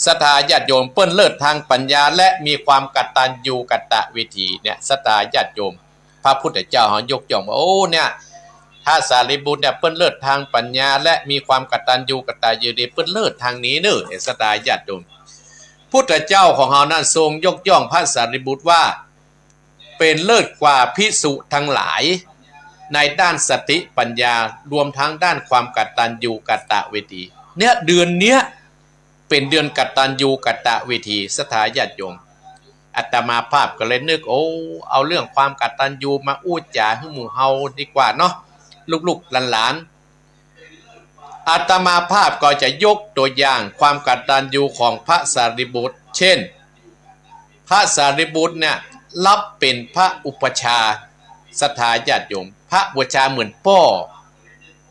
ศรัทธาญาติโยมเปิ้นเลิศทางปัญญาและมีความกตัญญูกตวิธีเนี่ยศรัทธาญาติโยมพระพุทธเจ้าเฮายกย่องว่าโอ้เนี่ยถ้าสารีบุตรเนี่ยเปิ้นเลิศทางปัญญาและมีความกตัญญูกตเวทีเปิ้นเลิศทางนี้เน้อศรัทธาญาติโยมพุทธเจ้าของเฮานั้นทรงยกย่องพระสารีบุตรว่าเป็นเลิศกว่าภิกษุทั้งหลายในด้านสติปัญญารวมทั้งด้านความกตัญญูกตเวทีเนี่ยเดือนเนี้ยเป็นเดือนกตัญญูกตเวทีศรัทธาญาติโยมอาตมาภาพก็เลยนึกเอาเรื่องความกตัญญูมาอู้จาให้หมู่เฮาดีกว่าเนาะลูกๆหลานๆอาตมาภาพก็จะยกตัวอย่างความกตัญญูของพระสารีบุตรเช่นพระสารีบุตรเนี่ยรับเป็นพระอุปชาศรัทธาญาติโยมพระอุปชาเหมือนพ่อ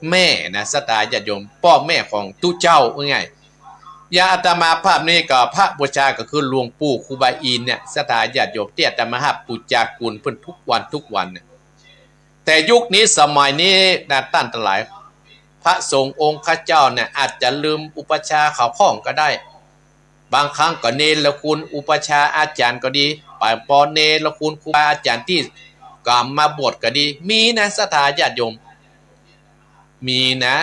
แม่นะศรัทธาญาติโยมพ่อแม่ของตู้เจ้าง่ายๆอย่างอาตมาภาพนี้ก็พระอุปชาก็คือหลวงปู่ครูบาอินเนี่ยศรัทธาญาติโยมที่อาตมาภาพปูจากุลเพิ่นทุกวันเนี่ยแต่ยุคนี้สมัยนี้นะท่านทั้งหลายพระสงฆ์องค์ข้าเจ้าเนี่ยอาจจะลืมอุปชาเขาพ้องก็ได้บางครั้งก็เนรคุณอุปชาอาจารย์ก็ดีไปปอเนรคุณครูบาอาจารย์ที่กลับมาบวชก็ดีมีนะศรัทธาญาติโยมมีนะ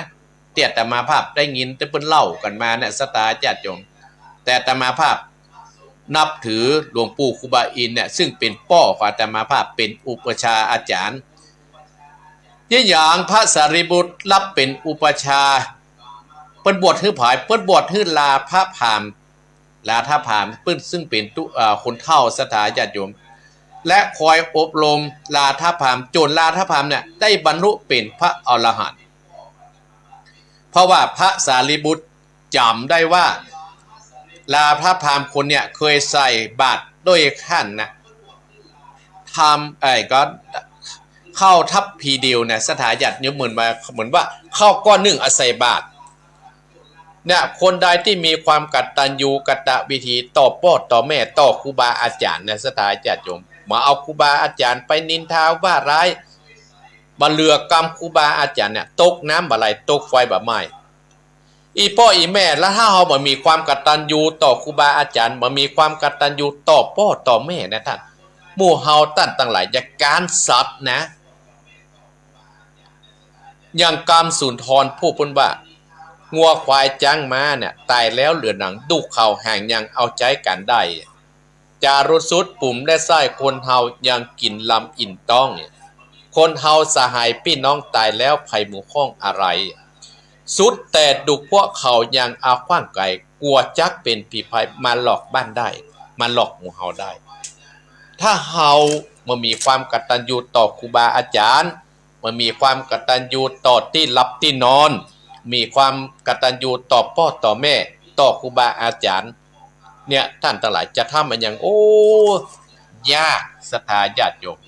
แต่อาตมาภาพได้ยินแต่เพิ่นเล่ากันมาเนี่ยศรัทธาญาติโยมแต่อาตมาภาพนับถือหลวงปู่ครูบาอินเนี่ยซึ่งเป็นพ่อของอาตมาภาพเป็นอุปชาอาจารย์ ยี่อย่างพระสารีบุตรรับเป็นอุปชาเปิ้นบวชฮื้อผายเปิ้นบวชฮื้อลาพระพามลาท่าพามเปิ้นซึ่งเป็นคนเฒ่าสถาญาติโยมและคอยอบรมลาท่าพามจนลาท่าพามเนี่ยได้บรรลุเป็นพระอรหันต์เพราะว่าพระสารีบุตรจำได้ว่าลาพระพามคนเนี่ยเคยใส่บาตรด้วยขั้นนะทำก็เข้าทับพีเดียวเนี่ยสถาญาติโยมเหมือนว่าเข้าก้อนหนึ่งอาศัยบาตรเนี่ยคนใดที่มีความกตัญญูกตวิธีต่อพ่อต่อแม่ต่อครูบาอาจารย์เนี่ยสถาญาติโยมมาเอาครูบาอาจารย์ไปนินทาว่าร้ายบาเลือกรรมครูบาอาจารย์เนี่ยตกน้ำบาไหลตกไฟบาไหม้อีพ่ออีแม่แล้วถ้าเราบ่มีความกตัญญูต่อครูบาอาจารย์บ่มีความกตัญญูต่อพ่อต่อแม่นะท่านหมู่เฮาตั้งหลายจากการสัตว์นะอย่างกามสุนทรผู้พูดว่างัวควายจ้างม้าเนี่ยตายแล้วเหลือหนังดุเข่าแห่งยังเอาใจกันได้จารุสุดปุ่มและไส้คนเฮายังกินลำอินต้องคนเฮาสหายพี่น้องตายแล้วไผ่หมู่ข้องอะไรสุดแต่ดุพวกเขายังเอาขว้างไก่กลัวจักเป็นผีภัยมาหลอกบ้านได้มาหลอกหมู่เฮาได้ถ้าเฮามันมีความกตัญญูต่อครูบาอาจารย์มันมีความกตัญญูต่อที่รับที่นอนมีความกตัญญูต่อพ่อต่อแม่ต่อครูบาอาจารย์เนี่ยท่านทั้งหลายจะทำมันอย่างยากศรัทธาญาติโยม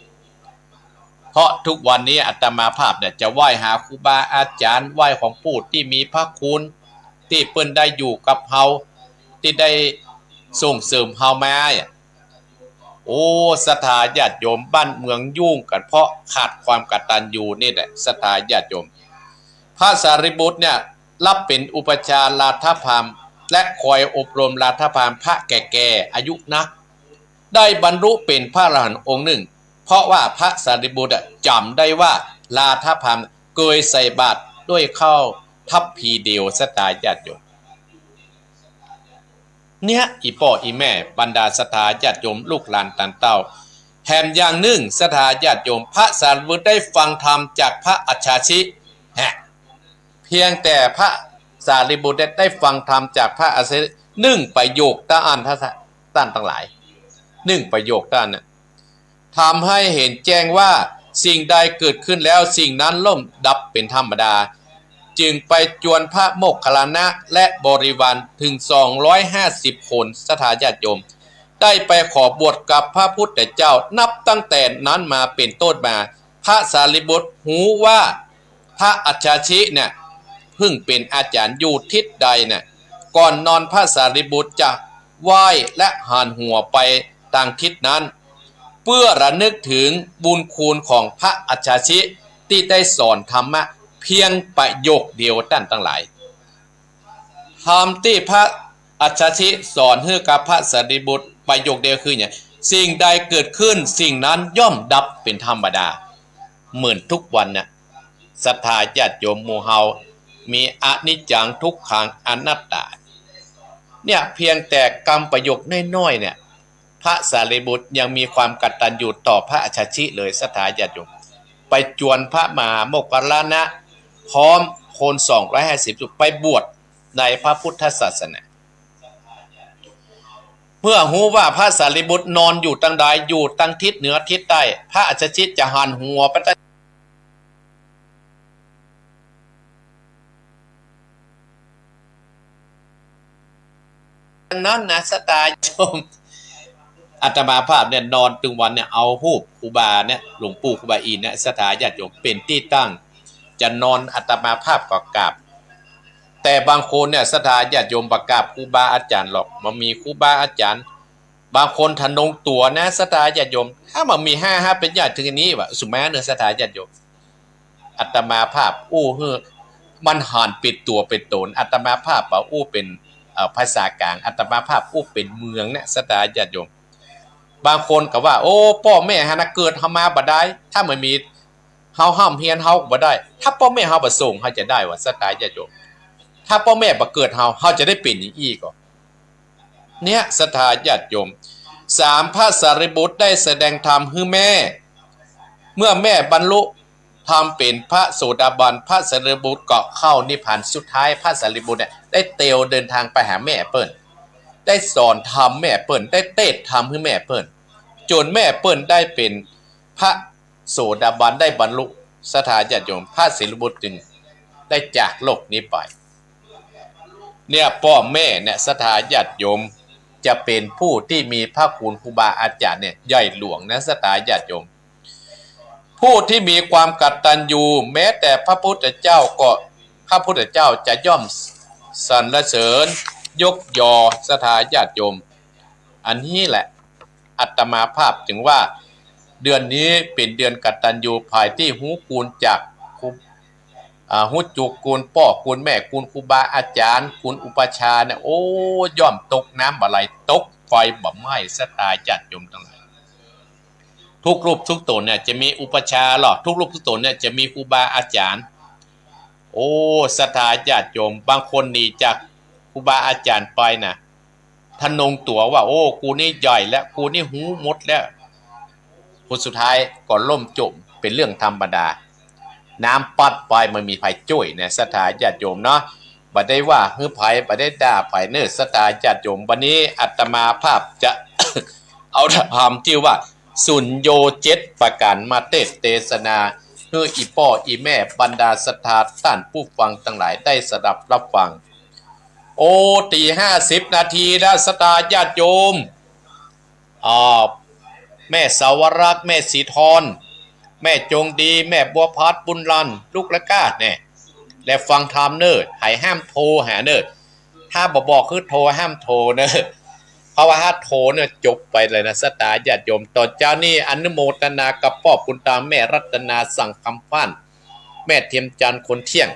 เพราะทุกวันนี้อาตมาภาพเนี่ยจะไหว้หาครูบาอาจารย์ไหว้ของผู้ที่มีพระคุณที่เปิ้นได้อยู่กับเฮาที่ได้ส่งเสริมเฮามาศรัทธาญาติโยมบ้านเมืองยุ่งกันเพราะขาดความกตัญญูนี่แหละศรัทธาญาติโยมพระสารีบุตรเนี่ยรับเป็นอุปชาลาทพามและคอยอบรมลาทพามพระแก่ๆอายุนักได้บรรลุเป็นพระอรหันต์องค์หนึ่งเพราะว่าพระสารีบุตรจำได้ว่าลาทพามเคยใส่บาตรด้วยข้าวทัพพีเดียวศรัทธาญาติโยมเนี่ยอีพ่ออีแม่บรรดาศรัทธาญาติโยมลูกหลานตันเต้าแถมอย่างหนึ่งศรัทธาญาติโยมพระสารีบุตรได้ฟังธรรมจากพระอัจฉริเพียงแต่พระสารีบุตรได้ฟังธรรมจากพระอัจฉรินึ่งประโยคต้านท่านทั้งหลายนึ่งประโยคต้านเนี่ยทำให้เห็นแจ้งว่าสิ่งใดเกิดขึ้นแล้วสิ่งนั้นล่มดับเป็นธรรมดาจึงไปจวนพระโมคคัลลานะและบริวารถึง250คนศรัทธาญาติโยมได้ไปขอบวชกับพระพุทธเจ้านับตั้งแต่นั้นมาเป็นต้นมาพระสารีบุตรหูว่าพระอัจฉริเนี่ยเพิ่งเป็นอาจารย์อยู่ทิศใดเนี่ยก่อนนอนพระสารีบุตรจะไหว้และหันหัวไปทางทิศนั้นเพื่อระลึกถึงบุญคุณของพระอัจฉริที่ได้สอนธรรมะเพียงประโยคเดียวท่านทั้งหลายธรรมที่พระอัจฉริสอนให้กับพระสารีบุตรประโยคเดียวคือเนี่ยสิ่งใดเกิดขึ้นสิ่งนั้นย่อมดับเป็นธรรมดาเหมือนทุกวันเนี่ยศรัทธาญาติโยมหมู่เฮามีอนิจจังทุกขังอนัตตาเนี่ยเพียงแต่กรรมประโยคน้อยๆเนี่ยพระสารีบุตรยังมีความกตัญญูต่อพระอัจฉริเลยศรัทธาญาติโยมไปจวนพระมหาโมคคัลลานะพร้อมคน250ไปบวชในพระพุทธศาสนาเมื่อรู้ว่าพระสารีบุตรนอนอยู่ตั้งใดอยู่ตั้งทิศเหนือทิศใต้พระอัจฉริจะหันหัวไปดังนั้นนะศรัทธาญาติโยมอาตมาภาพเนี่ยนอนตึงวันเนี่ยเอารูปครูบาเนี่ยหลวงปู่ครูบาอินเนี่ยศรัทธาญาติโยมเป็นที่ตั้งจะนอนอาตมาภาพก็กราบแต่บางคนเนี่ยศรัทธาญาติโยมประกราบครูบาอาจารย์หรอกมันมีครูบาอาจารย์บางคนทะนงตัวนะศรัทธาญาติโยมถ้ามันมี5เป็นญาติถึงนี้ว่าสุแม้เนื้อศรัทธาญาติโยมอาตมาภาพมันหันปิดตัวเป็นตนอาตมาภาพเป็นภาษากลางอาตมาภาพเป็นเมืองเนี่ยศรัทธาญาติโยมบางคนก็ว่าพ่อแม่หานะเกิดเฮามาบ่ได้ถ้าไม่มีเฮาห้ามเฮียนเฮาบ่ได้ถ้าพ่อแม่เฮาบ่ส่งเฮาจะได้ว่าศรัทธาญาติโยมถ้าพ่อแม่บ่เกิดเฮาจะได้เป็นอย่างอีกก็เนี่ยศรัทธาญาติโยม3พระสารีบุตรได้แสดงธรรมให้แม่เมื่อแม่บรรลุ ทำเป็นพระโสดาบันพระสารีบุตรเกาะเข้านิพพานสุดท้ายพระสารีบุตรเนี่ยได้เตวเดินทางไปหาแม่เปิ้ลได้สอนธรรมแม่เปิ้ลได้เทศธรรมให้แม่เปิ้ลจนแม่เปิ้ลได้เป็นพระโสดาบันได้บรรลุสถาญาติโยมพระสารีบุตรจึงได้จากโลกนี้ไปเนี่ยพ่อแม่เนี่ยสถาญาติโยมจะเป็นผู้ที่มีพระคุณครูบาอาจารย์เนี่ยใหญ่หลวงนะสถาญาติโยมผู้ที่มีความกตัญญูแม้แต่พระพุทธเจ้าก็พระพุทธเจ้าจะย่อมสรรเสริญยกยอสถาญาติโยมอันนี้แหละอาตมาภาพถึงว่าเดือนนี้เป็นเดือนกตัญญูภายที่หูกูลจากหูจุกกูลพ่อกูลแม่กูลครูบาอาจารย์กูลอุปชาเนี่ยโอ้ย่อมตกน้ำอะไรตกไฟบ่ไหม้สถาญาติโยมทั้งหลายทุกรูปทุกตนเนี่ยจะมีอุปชาหรอทุกรูปทุกตนเนี่ยจะมีครูบาอาจารย์โอ้ศรัทธาญาติโยมบางคนหนีจากครูบาอาจารย์ไปนะทนงตัวว่าโอ้กูนี่ใหญ่แล้วกูนี่หูมดแล้วผลสุดท้ายก็ล่มจมเป็นเรื่องธรรมดาน้ำปัดไปมันมีภัยจุ้ยเนี่ยศรัทธาญาติโยมเนาะบัดได้ว่าฮือภัยบัดได้ด่าภัยเนื้อศรัทธาญาติโยมวันนี้อาตมาภาพจะ เอาธรรมที่ว่าสุญโยเจ็ดประการมาเทศนาเพื่ออีพ่ออีแม่บรรดาศรัทธาท่านผู้ฟังทั้งหลายได้สดับรับฟังโอ้ตี50 นาทีแล้วศรัทธาญาติโยมแม่สาวรักษ์แม่สีทรแม่จงดีแม่บัวพัดบุญรันลูกละก้าเนี่ยและฟังธรรมเนอให้ห้ามโทรหาเนอถ้าบอกคือโทรห้ามโทรเนอเพราะว่าถ้าโทรเนี่ยจบไปเลยนะสตาญาติโยมตอนเจ้านี่อนุโมทนากับพ่อคุณตาแม่รัตนาสั่งคำพันแม่เทียมจันทร์คนเที่ยง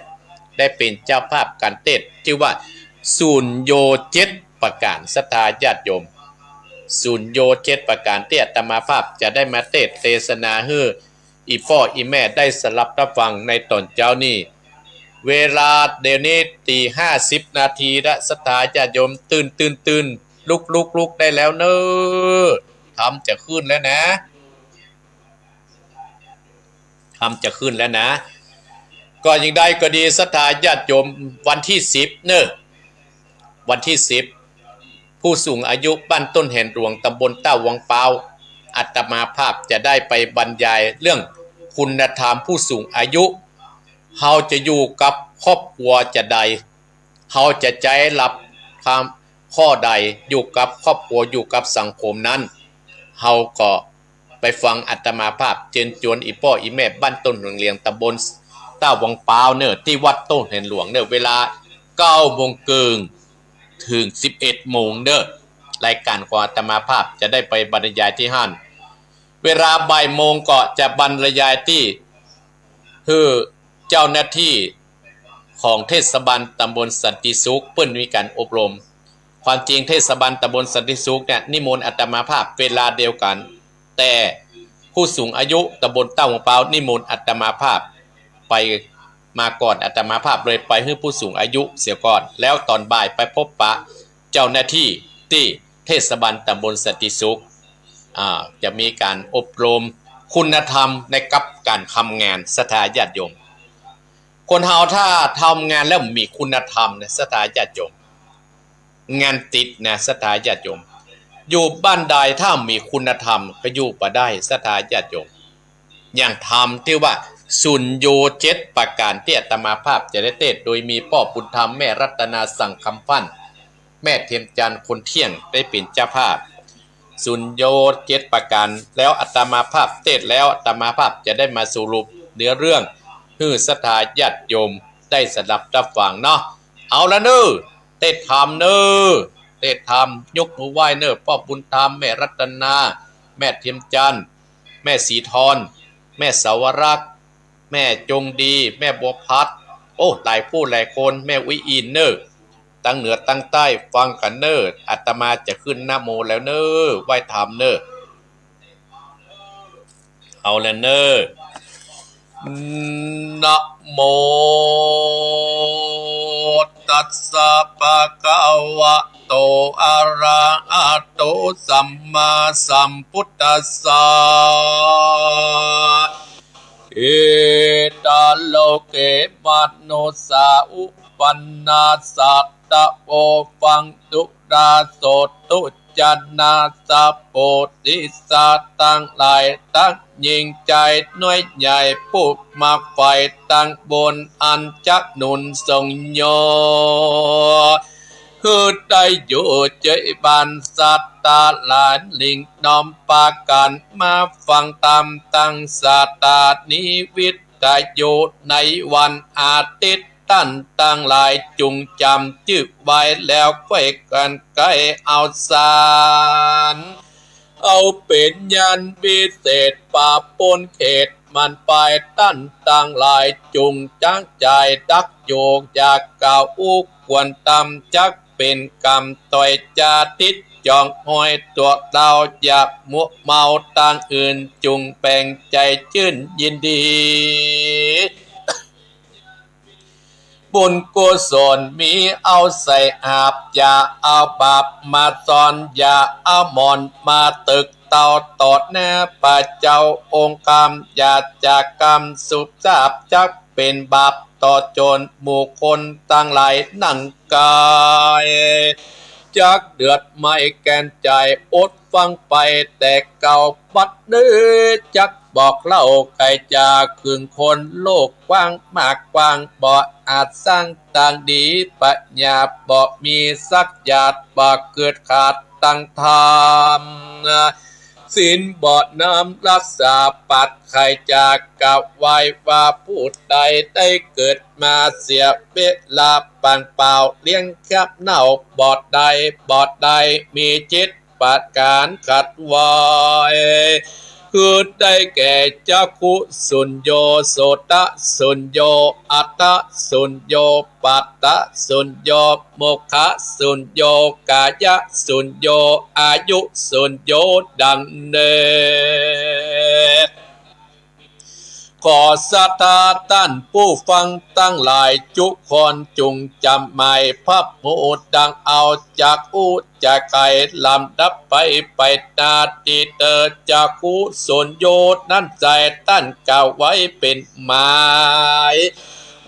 ได้เป็นเจ้าภาพการเทศชื่อว่าสุญโยเจ็ดประการสตาญาติโยมสุญโยเจ็ดประการที่อาตมาภาพจะได้มาเทศนาให้อีพ่ออีแม่ได้สลับรับฟังในตอนเจ้านี่เวลาเดี๋ยวนี้ตี50 นาทีละสตาญาติโยมตื่นลุกได้แล้วเนอะทำจะขึ้นแล้วนะทำจะขึ้นแล้วนะก็ยังได้ก็ดีศรัทธาญาติโยมวันที่10เนอะวันที่10ผู้สูงอายุบ้านต้นแห่นหลวงตำบลเต้าวังเปาอาตมาภาพจะได้ไปบรรยายเรื่องคุณธรรมผู้สูงอายุเฮาจะอยู่กับครอบครัวจะใดเฮาจะใจรับความข้อใดอยู่กับครอบครัวอยู่กับสังคมนั้นเฮาก็ไปฟังอาตมาภาพเชิญชวนอีพ่ออีแม่บ้านต้นเลียงตำบลเต้าวังเปาเนอะที่วัดต้นแห่นหลวงเนอะเวลา 9 โมงครึ่งถึง 11 โมงเนอะรายการของอาตมาภาพจะได้ไปบรรยายที่ห้านเวลาบ่ายโมงก็จะบรรยายที่คือเจ้าหน้าที่ของเทศบาลตำบลสันติสุขเปิ้นมีการอบรมความจริงเทศบาลตำบลสันติสุขเนี่ยนิมนต์อาตมาภาพเวลาเดียวกันแต่ผู้สูงอายุตำบลเต้าหัวเปานิมนต์อาตมาภาพไปมาก่อนอาตมาภาพเลยไปให้ผู้สูงอายุเสียก่อนแล้วตอนบ่ายไปพบปะเจ้าหน้าที่ที่เทศบาลตำบลสันติสุขจะมีการอบรมคุณธรรมในกับการทำงานศรัทธาญาติโยมคนเฮาถ้าทำงานแล้วมีคุณธรรมนะศรัทธาญาติโยมงานติดนะศรัทธาญาติโยมอยู่บ้านใดถ้ามีคุณธรรมก็อยู่บ่ได้ศรัทธาญาติโยมอย่างธรรมที่ว่าสุญโยเจ็ดประการที่อาตมาภาพจะได้เทศโดยมีพ่อบุญธรรมแม่รัตนาสั่งคำพันแม่เทียมจันทร์คนเที่ยงได้เป็นเจ้าภาพสุญโยเจ็ดประการแล้วอาตมาภาพเทศแล้วอาตมาภาพจะได้มาสรุปเนื้อเรื่องให้ศรัทธาญาติโยมได้สดับรับฟังเนาะเอาละเนอะเทศธรรมเนอะเทศธรรมยกมือไหว้เนอะพ่อบุญธรรมแม่รัตนาแม่เทียมจันทร์แม่สีทรแม่สาวรักษ์แม่จงดีแม่บัวพัดโอ้หลายผู้หลายคนแม่วิอินเนอะตั้งเหนือตั้งใต้ฟังกันเนอะอาตมาจะขึ้นนะโมแล้วเนอะไหว้ธรรมเนอะเอาแล้วเนอะนะโมตัสสะภะคะวะโตอะระหะโตสัมมาสัมพุทธัสสะอิ ดาโลเกมโนสาอุปันนาสัตตะโอฟังตุราโสตุจันนาสะโพธิสัตว์ตั้งหลายตั้งยิ่งใจน้อยใหญ่ผู้มาไฟตั้งบนอันจักหนุนทรงโยคือได้อยู่เจบันสัตตาหลานลิงน้อมปากันมาฟังตามตั้งสาตานิวิทยุในวันอาทิตย์ตั้นตั้งหลายจุงจำจึกไว้แล้วค่อยกันใกล้เอาสารเอาเป็นยันวิเศษป่าปนเขตมันไปตั้นตั้งหลายจุงจ้างใจดักโยกอยากกล่าวอุกควรตำจักเป็นกรรมต่อยจาติดจองห้อยตัวเราอย่ามัวเมาต่างอื่นจุงแปลงใจชื่นยินดีบุญกุศลมีเอาใส่อาบอย่าเอาบาปมาซ่อนอย่าเอาหมอนมาตึกเตาตอดแน่ป่าเจ้าองค์กรรมอย่าจากกรรมสุบทราบจักเป็นบาปต่อโจรหมู่คนตั้งหลายนั่งกายจักเดือดไม่แกนใจอดฟังไปแต่เก่าบัดนี้จักบอกเล่าไก่จาคืนคนโลกกว้างมากกว้างบ่อาจสร้างต่างดีปัญญาบ่มีสักหยาดบ่เกิดขาดตั้งธรรมศีลบ่น้ำรักษาปัดไข่จากกับไว้ว่าผู้ใดได้เกิดมาเสียเวลาปังเปล่าเลี้ยงแคบเน่าบอดใดมีจิตปัดการขัดไว้คือได้แก่จักขุสุญโญโสตสุญโญอัตตสุญโญปัตตสุญโญโมฆขสุญโญกายสุญโญอายุสุญโญดังเนขอสัทธาท่านผู้ฟังตั้งหลายจุคนจุงจำหมายพระโมดังเอาจากอุจากไก่ลำดับไปนาทีเตอจากกุศลโยนั่นใจตั้นกล่าวไว้เป็นหมาย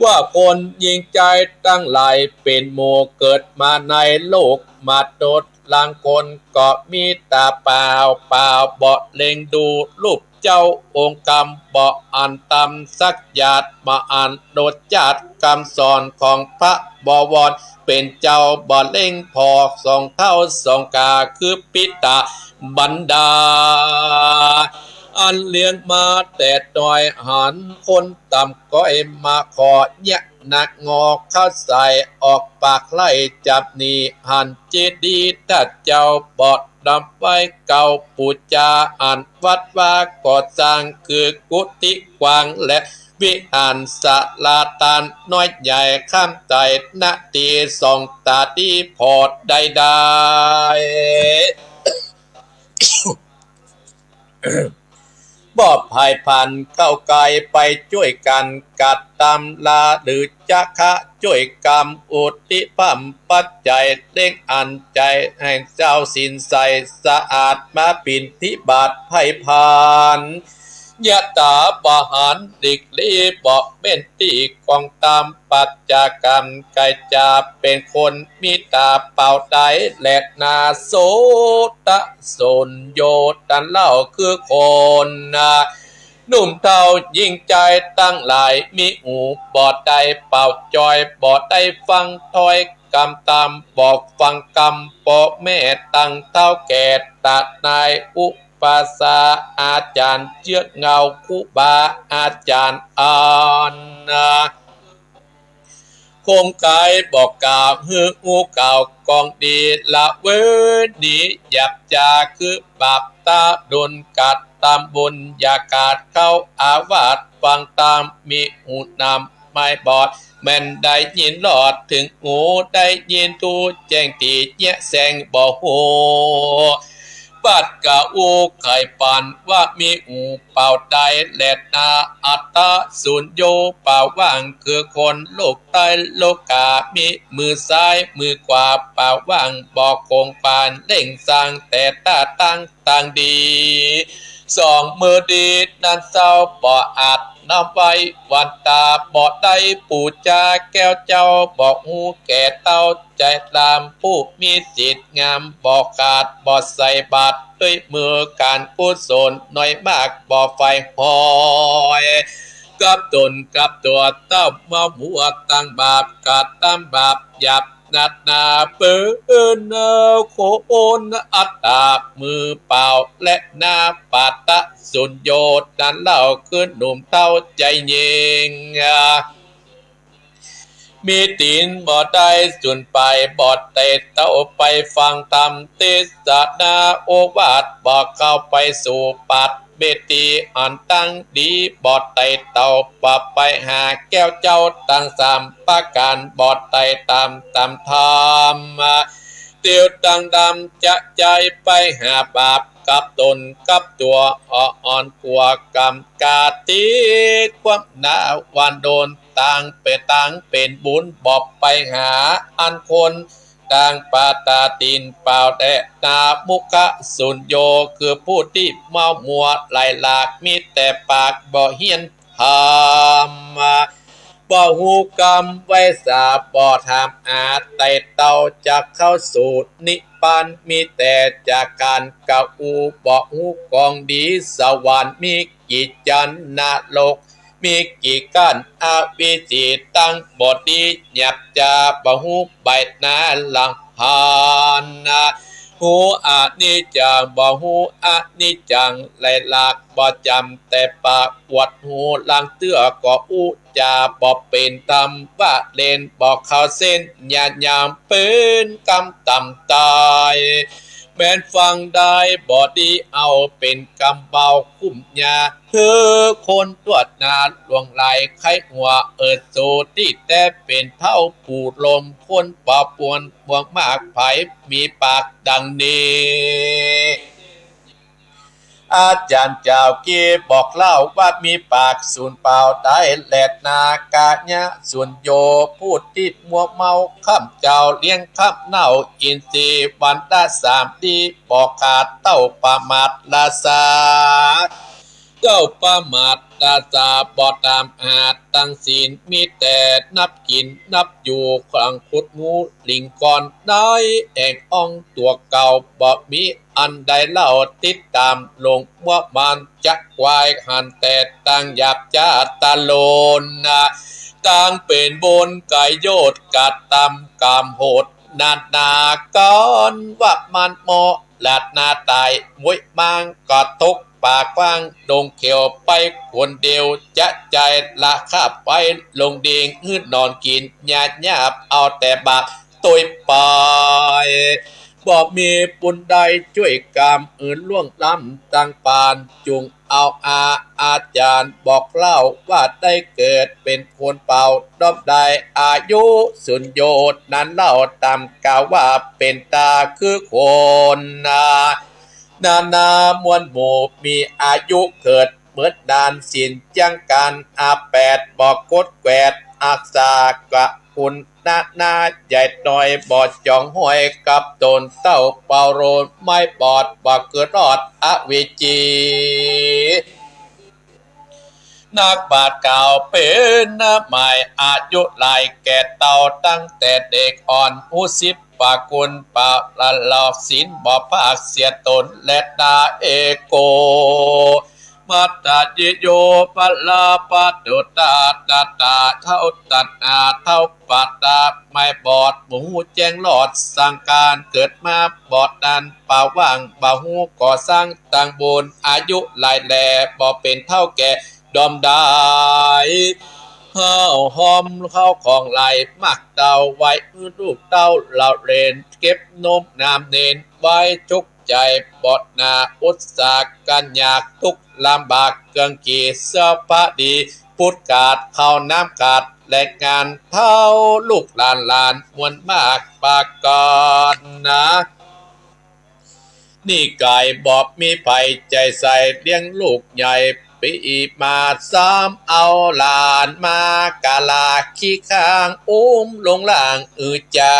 ว่าคนยิงใจตั้งหลายเป็นโมเกิดมาในโลกมาโดดลางคนก็มีตาเปล่าเบาเล็งดูรูปเจ้าองค์กรรมบ่อ่านตำสักหยาดมาอ่านโดดจาดคำสอนของพระบวรเป็นเจ้าบ่เล่งพอสองเท่าสองกาคือปิตาบันดาอันเลี้ยงมาแต่ดอยหันคนต่ำก้อยมาขอแยะนักงอเข้าใส่ออกปากไล่จับนีหันเจดีถ้าเจ้าบอดดำไว้เก่าปูจาอันวัดว่าก่อสร้างคือกุฏิกว้างและวิหารสาลาตานน้อยใหญ่ข้ามใจนาตีสองตาดีพอดใดๆบ่ภายพันเข้าไกลไปช่วยกันกัดตำลาหรือจักะช่วยกรรมอุทิพัมปัจจัยเล่งอันใจให้เจ้าสินใสสะอาดมาปินทิบาทภายพันยะตาบาหันดิกลีบอกเป็นตีกองตามปัจจากรรมกายจาเป็นคนมีตาเป่าใดและนาโสตะสนโยตันเล่าคือคนหนุ่มเท่ายิ่งใจตั้งหลายมีหูบอดใดเป่าจอยบอดใดฟังถอยกำตามบอกฟังกำปอแม่ตั้งเท่าแก่ตัดนายอุปาสาอาจารย์เจือกเงาคุบาอาจารย์อ่านคงกายบอกกล่าวฮืองูเก่ากองดีละเวดีหยับจาคือบาปตาดนกัดตามบุญอย่ากาดเข้าอาวาสฟังตามมีหูนำไม่บอดแม่นได้ยินหลอดถึงหูได้ยินตูแจ้งตีแยะแสงบ่โหปัดกะอูไข่ปันว่ามีอูเป่าใดแหลดนาอัตตาสุญโยเป่าว่างคือคนโลกใต้โลกามีมือซ้ายมือขวาเป่าว่างบอกคงปานเล่งสร้างแต่ตาตั้งดีสองมือดีนั้นเศร้าบ่อาจ นำไว้วันตาบอดได้ปูจาแก้วเจ้าบอกหูแก่เต้าใจตามผู้มีจิตงามบอกขาดบอดใส่บาตรด้วยมือการกุศลน้อยมากบ่ไฟหอยกับตนกับตัวเต้ามาหัวตั้งบาปกาดตามบาปหยับนัดนาเปื้อนโคนอัตตามือเปล่าและหน้าปัตตะสุญโยดดันเล่าขึ้นหนุ่มเต้าใจเย็งมีตีนบอดได้สุนไปบอดเตะเต้าไปฟังตำเทศนาโอวาทบอกเข้าไปสู่ปัดเบตีอันตั้งดีบอดไตเต่าปะไปหาแก้วเจ้าตั้งสามประการบอดไตตามธรรมเตียวดังดำจะใจไปหาบาปกับตนกับตัวอ่อนกลัวกรรมกาติความหนาวันโดนต่างเป็นบุญบอบไปหาอันคนต่างปาตาตินเปล่าแต่นามุขสุญโยคือผู้ที่เมามัวไหลหลากมีแต่ปากบ่เฮียนธรรมบ่หูกรรมไว้สาบ่ทำอาไตเต้าจะเข้าสู่นิพพานมีแต่จากการกะอูบ่หูกองดีสวรรค์มีกี่จันนรกมีกี่ก้านอาวิจิตั้งบทดีหยับจะบ่หูใบหน้าหลังพานหูอานิจังบ่หูอานิจังไหลหลากบ่จำแต่ปากปวดหูหลังเตื้อก็อุจาบ่เป็นตำว่าเล่นบ่เข้าเส้นญาติยามเป็นกำต่ำตายแม้นฟังได้บ่ดีเอาเป็นกำเบาคุ้มยาคนตรวจนานหลวงไหลไข้หัวโซที่แต่เป็นเท่าผูดลมคนป่าปวนบวงมากไผมีปากดังนี้อาจารย์เจ้าเกีบอกเล่าว่ามีปากสูญเปล่าได้แหลดนากาญะส่วนโยพูดติดมัวเมาข้ามเจ้าเลี้ยงข้ามเน่าอินทรีวันละสามดีบอกขาดเต้าประมาทลาสาเจ้าประมาทดาสาบอตามอาจตั้งศีลมีแต่นับกินนับอยู่คลังขุดงูลิงก่อนได้แองอ่องตัวเก่าบ่มีอันใดเล่าติดตามลงเมื่อมันจักควายหันแต่ตั้งหยับจ้าตาโลนต่างเป็นบนไก่โยดกัดตำกามโหดนาก้อนว่ามันเหมาะหลาดนาตายมวยมังก็ทุกปากกว้างดงเขียวไปคนเดียวจะใจละข้าไปลงเดียงหืดนอนกินหยาบเอาแต่บาปตุยไปบอกมีปุญใดช่วยกรรมอื่นล่วงล้ำต่างปานจุงเอาอาจารย์บอกเล่าว่าได้เกิดเป็นคนเป่าดอบได้อายุสุญโยดนั้นเล่าตามกล่าวว่าเป็นตาคือคนนามวลหมู่มีอายุเกิดเมื่อนานสินจังการอาแปดบอกกดแกวดอักษากะคุณนาใหญ่หน่อยบอดจองห้อยกับตนเต้าเปาโรนไม่บอดบอกเกิดรอดอเวจีนักบาดเก่าเป็นใหม่อายุหลายแก่เต่าตั้งแต่เด็กอ่อนหูสิบปากุลปาละหลอกศีลบ่ภาคเสียตนและดาเอโกมัตตาจิโยปะลาปะตุตาตาเท่าตัดอาเท่าปัตตาไม่บอดหมูแจ้งหลอดสั่งการเกิดมาบอดดันป่าว่างบ่หูก่อสร้างต่างบนอายุหลายแหล่บ่เป็นเท่าแก่ดอมได้ข้าวหอมข้าวของไหลมักเต่าไว้รูปเต่าเหล่าเรนเก็บนมน้ำเนนไว้จุกใจบอดนาอุตสาหกันยากทุกลำบากเกืองกีเสื้อผ้าดีพุดกาดเข้าน้ำกาดและงานเท่าลูกหลานมวลมากปากก่อนนี่ไก่บอบมีไผ่ใจใส่เลี้ยงลูกใหญ่ปีมาซ้ำเอาหลานมากาลาขี้ข้างลงล่างจา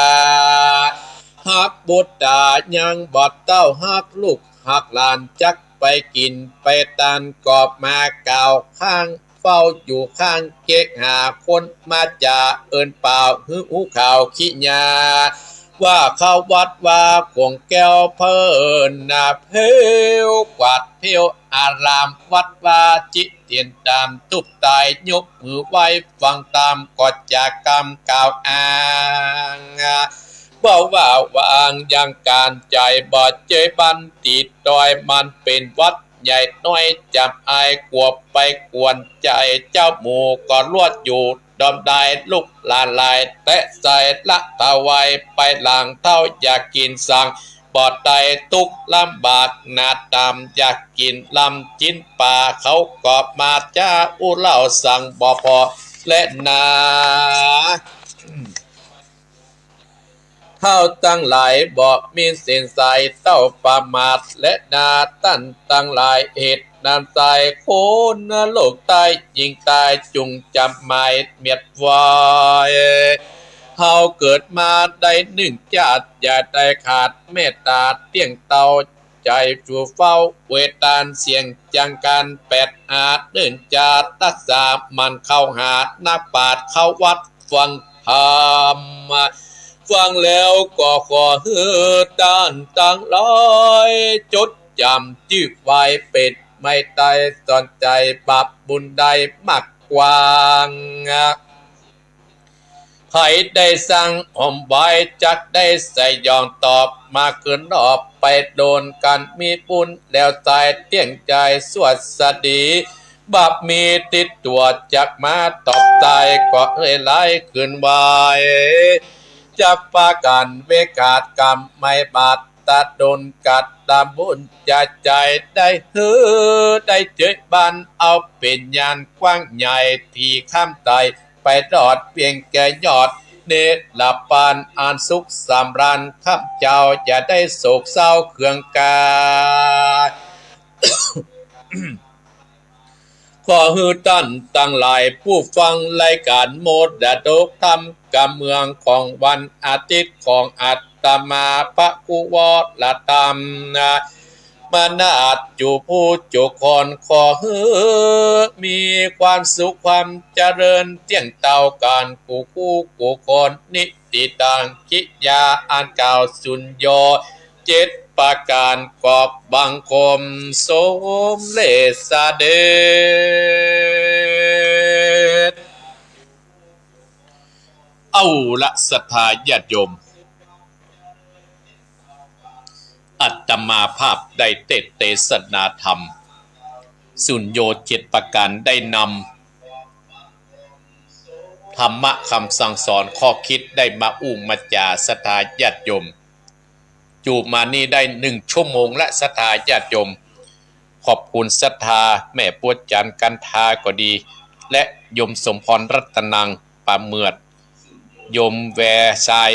หักบุตรดายังบอดเต้าหักลูกหักหลานจักไปกินไปตันกอบมาเก่าข้างไฟ ฝ้าอยู่ข้างเก๊กหาคนมาจ่าเอินเปล่าฮึหูข่าวขี้ยาว่าเข้าวัดว่าขวงแก้วเพิ่นนาเพวกวาดเพวอารามวัดว่าจิตเตียนตามทุบตายยกมือไหว้ฟังตามกฎจากกรรมกล่าวอ้างว่าวางยังการใจบอดเจยบันติดดอยมันเป็นวัดใหญ่น้อยจำอายกวบไปกวนใจเจ้าหมูก็ลวดอยู่ดอมได้ลุกลานลายแตะใส่ละตะไวไปหลังเท่าอยากกินสั่งบอดใดตุกลำบากนาตามอยากกินลำจิ้นป่าเขากอบมาจ้าอุเล่าสั่งบ่พอและนาเท่าตั้งหลายบอกมีเส้นใสเต้าประมาทและนาตั้นตั้งหลายเหตุนานใจโคนโลกใต้ยิงตายจุงจำหมายเมียดไว้เฮาเกิดมาได้หนึ่งจาติอย่าได้ขาดเมตตาเตี้ยงเตาใจจูเฝ้าเวตาลเสียงจังการแปดอาจเดินจาตักษามันเข้าหาหน้าปาดเข้าวัดฟังธรรมฟังแล้วก็ขอเฮือด้านตั้งร้อยจดจำจื้อไว้เป็ดไม่ตายสนใจบาปบุญใดมากกว่างให้ได้สั่งอมไว้จักได้ใส่ยองตอบมาเกินรอบไปโดนกันมีปุญแล้วใจเตี้ยงใจสวดสดีบาปมีติดตัวจักมาตอบตายก็ไล่ขึ้นไว้จักปากันเวกาดกรรมไม่บาดตัดโดนกัดตามบุญจะใจได้ฮือได้เจยบันเอาเป็นยานกว้างใหญ่ที่ข้ามไตไปรอดเพียงแก่ยอดเนลปานอ่านสุขสำราญข้าเจ้าจะได้โศกเศร้าเคืองกา ขอฮือตั้นตั้งหลายผู้ฟังรายการโมดดโดกธรรมกำเมืองของวันอาทิตย์ของอัตตมาพระกุวรธรรมมานาจจูผู้จุคนขอฮือมีความสุขความเจริญเที่ยงเต่าการกูคนนิติตังกิยาอันเก่าสุญโยเจ็ดประการกอบบังคมสมเลสเดชเอาละศรัทธาญาติโยมอัตมาภาพได้เทศนาธรรมสุญโยเจ็ดประการได้นำธรรมะคำสั่งสอนข้อคิดได้มามาจาศรัทธาญาติโยมจูบมานี่ได้1 ชั่วโมงและศรัทธาญาติโยมขอบคุณศรัทธาแม่ปวดจันกันทาก็ดีและโยมสมพรรัตนังปาเมือดโยมแวชาย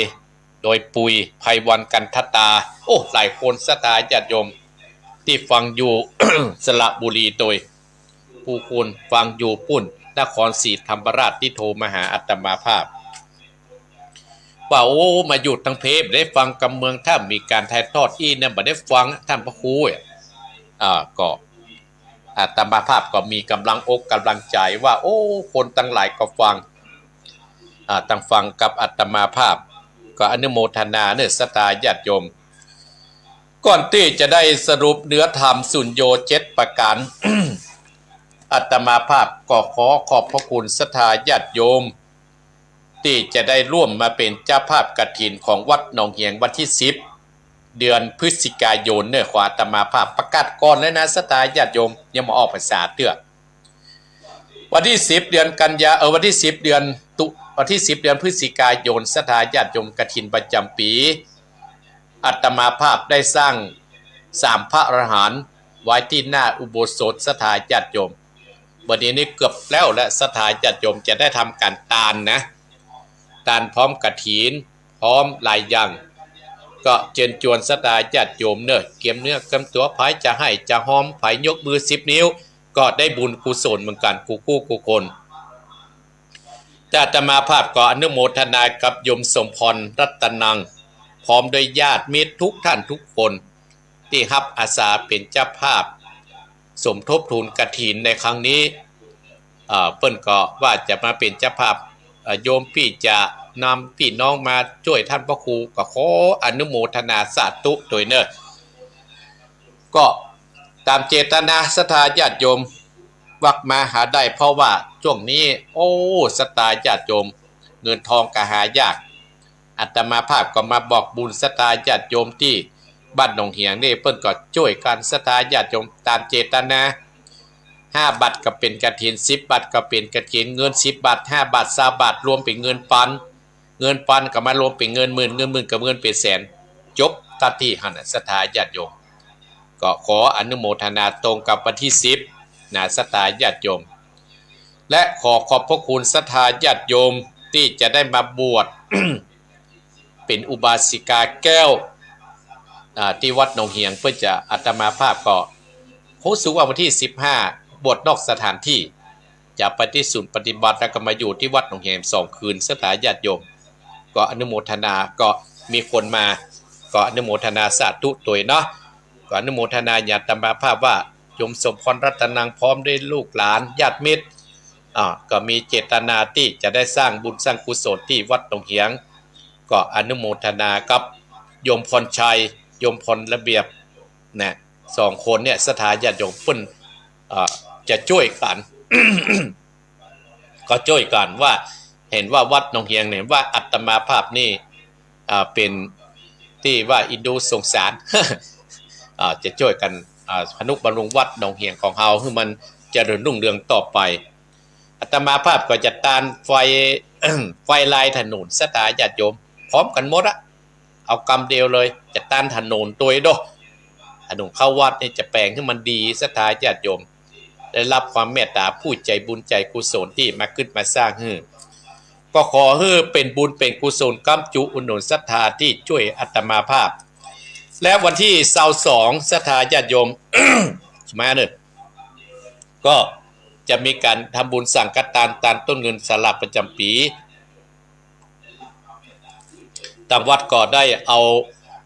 โดยปุยไพวันกันทตาโอ้หลายคนศรัทธาญาติโยมที่ฟังอยู่ สระบุรีโดยผู้คนฟังอยู่ปุ่นนครศรีธรรมราชที่โทรมาหาอาตมาภาพว่าโอ้มาอยู่ทางเพจได้ฟังกำเมืองถ้ามีการถ่ายทอดเนี่ยบ่ได้ฟังท่านพระครูก็อาตมาภาพก็มีกำลังอกกำลังใจว่าโอ้คนตั้งหลายก็ฟังตั้งฟังกับอาตมาภาพก็อนุโมทนาเนื้อศรัทธาญาติโยมก่อนที่จะได้สรุปเนื้อธรรมสุญโยเจ็ดประการ อาตมาภาพก็ขอขอบพระคุณศรัทธาญาติโยมที่จะได้ร่วมมาเป็นเจ้าภาพกฐินของวัดหนองเหียงวันที่10เดือนพฤศจิกายนเนี่ยขออาตมาภาพประกาศก่อนแล้วนะศรัทธาญาติโยมยังมาออกพรรษาเตื้อวันที่10เดือนกันยาวันที่10เดือนวันที่10เดือนพฤศจิกายนศรัทธาญาติโยมกฐินประจำปีอาตมาภาพได้สร้าง3พระอรหันต์ไว้ที่หน้าอุโบสถศรัทธาญาติโยมวันนี้เกือบแล้วและศรัทธาญาติโยมจะได้ทำการตานนะตานพร้อมกฐินพร้อมหลายอย่างก็เชิญชวนศรัทธาญาติโยมเนอะเกียมเนื้อกำตัวภายจะให้จะหอมภายยกมือ10 นิ้วก็ได้บุญกุศลเหมือนกันกูคนอาตมาภาพก็อนุโมทนากับโยมสมพรรัตนังพร้อมด้วยญาติมิตรทุกท่านทุกคนที่รับอาสาเป็นเจ้าภาพสมทบทุนกฐินในครั้งนี้ เปิ้นก็ว่าจะมาเป็นเจ้าภาพโยมพี่จะนำพี่น้องมาช่วยท่านพระครูก็ขออนุโมทนาสาธุโดยเนอะก็ตามเจตนาศรัทธาญาติโยมวักมาหาได้เพราะว่าช่วงนี้โอ้ศรัทธาญาติโยมเงินทองก็หายากอาตมาภาพก็มาบอกบุญศรัทธาญาติโยมที่บ้านหนองเหียงนี่เพิ่นก็ช่วยกันศรัทธาญาติโยมตามเจตนา5 บาทก็เป็นกฐิน10 บาทก็เป็นกฐินเงิน10 บาท5 บาท20 บาทรวมเป็นเงินปันก็มารวมเป็นเงินหมื่นกับเงินเป็นแสนจบตัดที่หันศรัทธาญาติโยมก็ขออนุโมทนาตรงกับวันที่10นะศรัทธาญาติโยมและขอขอบพระคุณศรัทธาญาติโยมที่จะได้มาบวช เป็นอุบาสิกาแก้วที่วัดหนองเหียงเพื่อจะอาตมาภาพก็รู้สึกว่าวันที่15บวชนอกสถานที่จะไปที่ศูนย์ปฏิบัติแล้วก็มาอยู่ที่วัดหนองเหียง2 คืนศรัทธาญาติโยมก็อนุโมทนาก็มีคนมาก็อนุโมทนาสาธุตัวเนาะก็อนุโมทนาญาติมาภาพว่าโยมสมพรรัตนังพร้อมด้วยลูกหลานญาติมิตรก็มีเจตนาที่จะได้สร้างบุญสร้างกุศลที่วัดหนองเหียงก็อนุโมทนากับโยมพรชัยโยมพรระเบียบนะ2 คนเนี่ยศรัทธาญาติโยมเพิ่นจะช่วยกัน ก็ช่วยกันว่าเห็นว่าวัดหนองเหียงเนี่ยว่าอัตมาภาพนี่เป็นที่ว่าอินดูสงสาร จะช่วยกันพนุบำรุงวัดหนองเหียงของเฮาให้มันเจริญรุ่งเรืองต่อไปอัตมาภาพก็จะตานไฟ ไฟลายถนนศรัทธาญาติโยมพร้อมกันหมดอะเอากำเดียวเลยจะตานถนนตัวโดถนนเข้าวัดนี่จะแปลงให้มันดีศรัทธาญาติโยมได้รับความเมตตาผู้ใจบุญใจกุศลที่มาขึ้นมาสร้างก็ขอให้เป็นบุญเป็นกุศลกำจุอุดหนุนศรัทธาที่ช่วยอัตมาภาพและวันที่22ศรัทธาญาติโยม มาเนี่ยก็จะมีการทำบุญสังฆทานตามต้นเงินสลับประจำปีทางวัดก็ได้เอา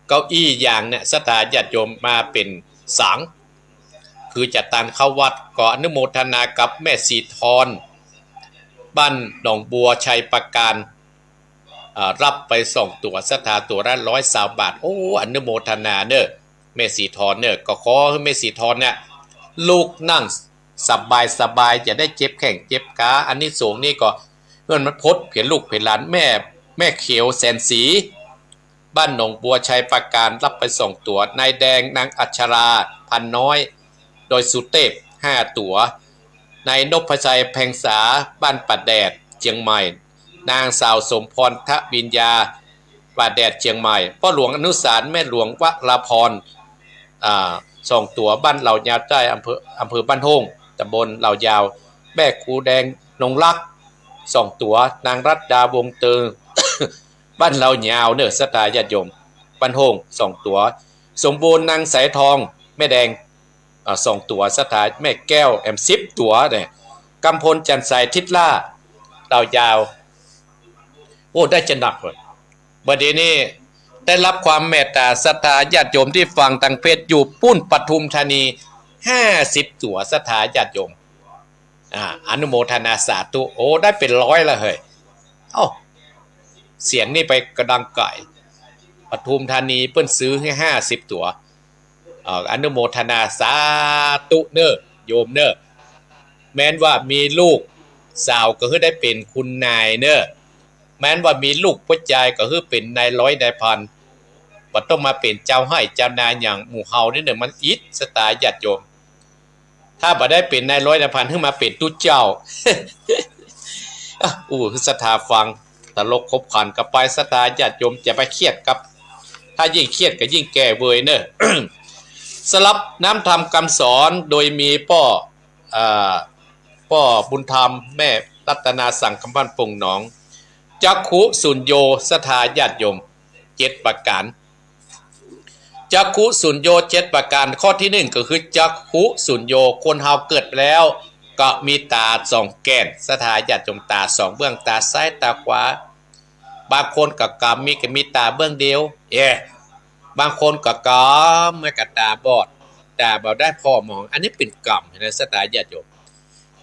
เก้าอี้อย่างเนี่ยศรัทธาญาติโยมมาเป็นสังคือจะตานเข้าวัดก็อนุโมทนากับแม่สีทรบ้านหนองบัวชัยประการรับไป2 ตัวศรัทธาตัวละ120 บาทโอ้อนุโมทนาเนอะแม่สีทรเนี่ยก็ขอให้แม่สีทรเนี่ยลูกนั่งสบายจะได้เจ็บแข้งเจ็บขาอันนี้สูงนี่ก็เมื่อมันพดเพียรลูกเพียรหลานแม่เขียวแสนสีบ้านหนองบัวชัยประการรับไป2 ตัวนายแดงนางอัชราพันน้อยโดยสุเทพ5 ตัวนายนพชัยแพงษาบ้านปัดแดดเชียงใหม่นางสาวสมพรทวิญญาปัดแดดเชียงใหม่พ่อหลวงอนุสารแม่หลวงวราพร2 ตัวบ้านเหล่ายาวใต้อำเภอบ้านโฮงตำบลเหล่ายาวแม่ครูแดงนงรัก2 ตัวนางรัตดาวงเติง บ้านเหล่ายาวเนื้อศรัทธาญาติโยมบ้านโฮง2 ตัวสมบูรณ์นางสายทองแม่แดง2 ตัวศรัทธาแม่แก้ว10 ตัวเนี่ยกำพลจันทร์สายทิศล่าเหล่ายาวโอ้ได้จะหนักเลยบัดนี้ได้รับความเมตตาศรัทธาญาติโยมที่ฟังทางเพจอยู่ปุ้นปทุมธานี50 ตัวศรัทธาญาติโยมอนุโมทนาสาธุโอ้ได้เป็น100แล้วเฮ้ยเอ้าเสียงนี่ไปกระดังไก่ปทุมธานีเพิ่นซื้อให้50 ตัวอนุโมทนาสาธุเนอะโยมเนอะแม้นว่ามีลูกสาวก็คือได้เป็นคุณนายเนอะแม้นว่ามีลูกผู้ชายก็คือเป็นนายร้อยนายพันบ่ต้องมาเป็นเจ้าให้เจ้านายอย่างหมู่เฮานี่เนี่ยมันอิดสไตล์ญาติโยมถ้าบ่ได้เป็นนายร้อยนายพันขึ้นมาเป็นตู้เจ้า ศรัทธาฟังตลกคบขันกับไปศรัทธาญาติโยมจะไปเครียดกับถ้ายิ่งเครียดก็ยิ่งแก่เว้ยเนอะ สลับน้ำธรรมคำสอนโดยมีพ่อบุญธรรมแม่รัตนาสังคำพันธ์ปงหนองจักขุสุญโยศรัทธาญาติโยม7 ประการจักขุสุญโย7 ประการข้อที่1ก็คือจักขุสุญโยคนเฮาเกิดแล้วก็มีตา2 แก้นศรัทธาญาติโยมตา2 เบื้องตาซ้ายตาขวาบางคนก็มีตาเบื้องเดียวบางคนก็ไม่กับตาบอดตาบ่ได้พอมองอันนี้เป็นกรรมนะศรัทธาญาติโยม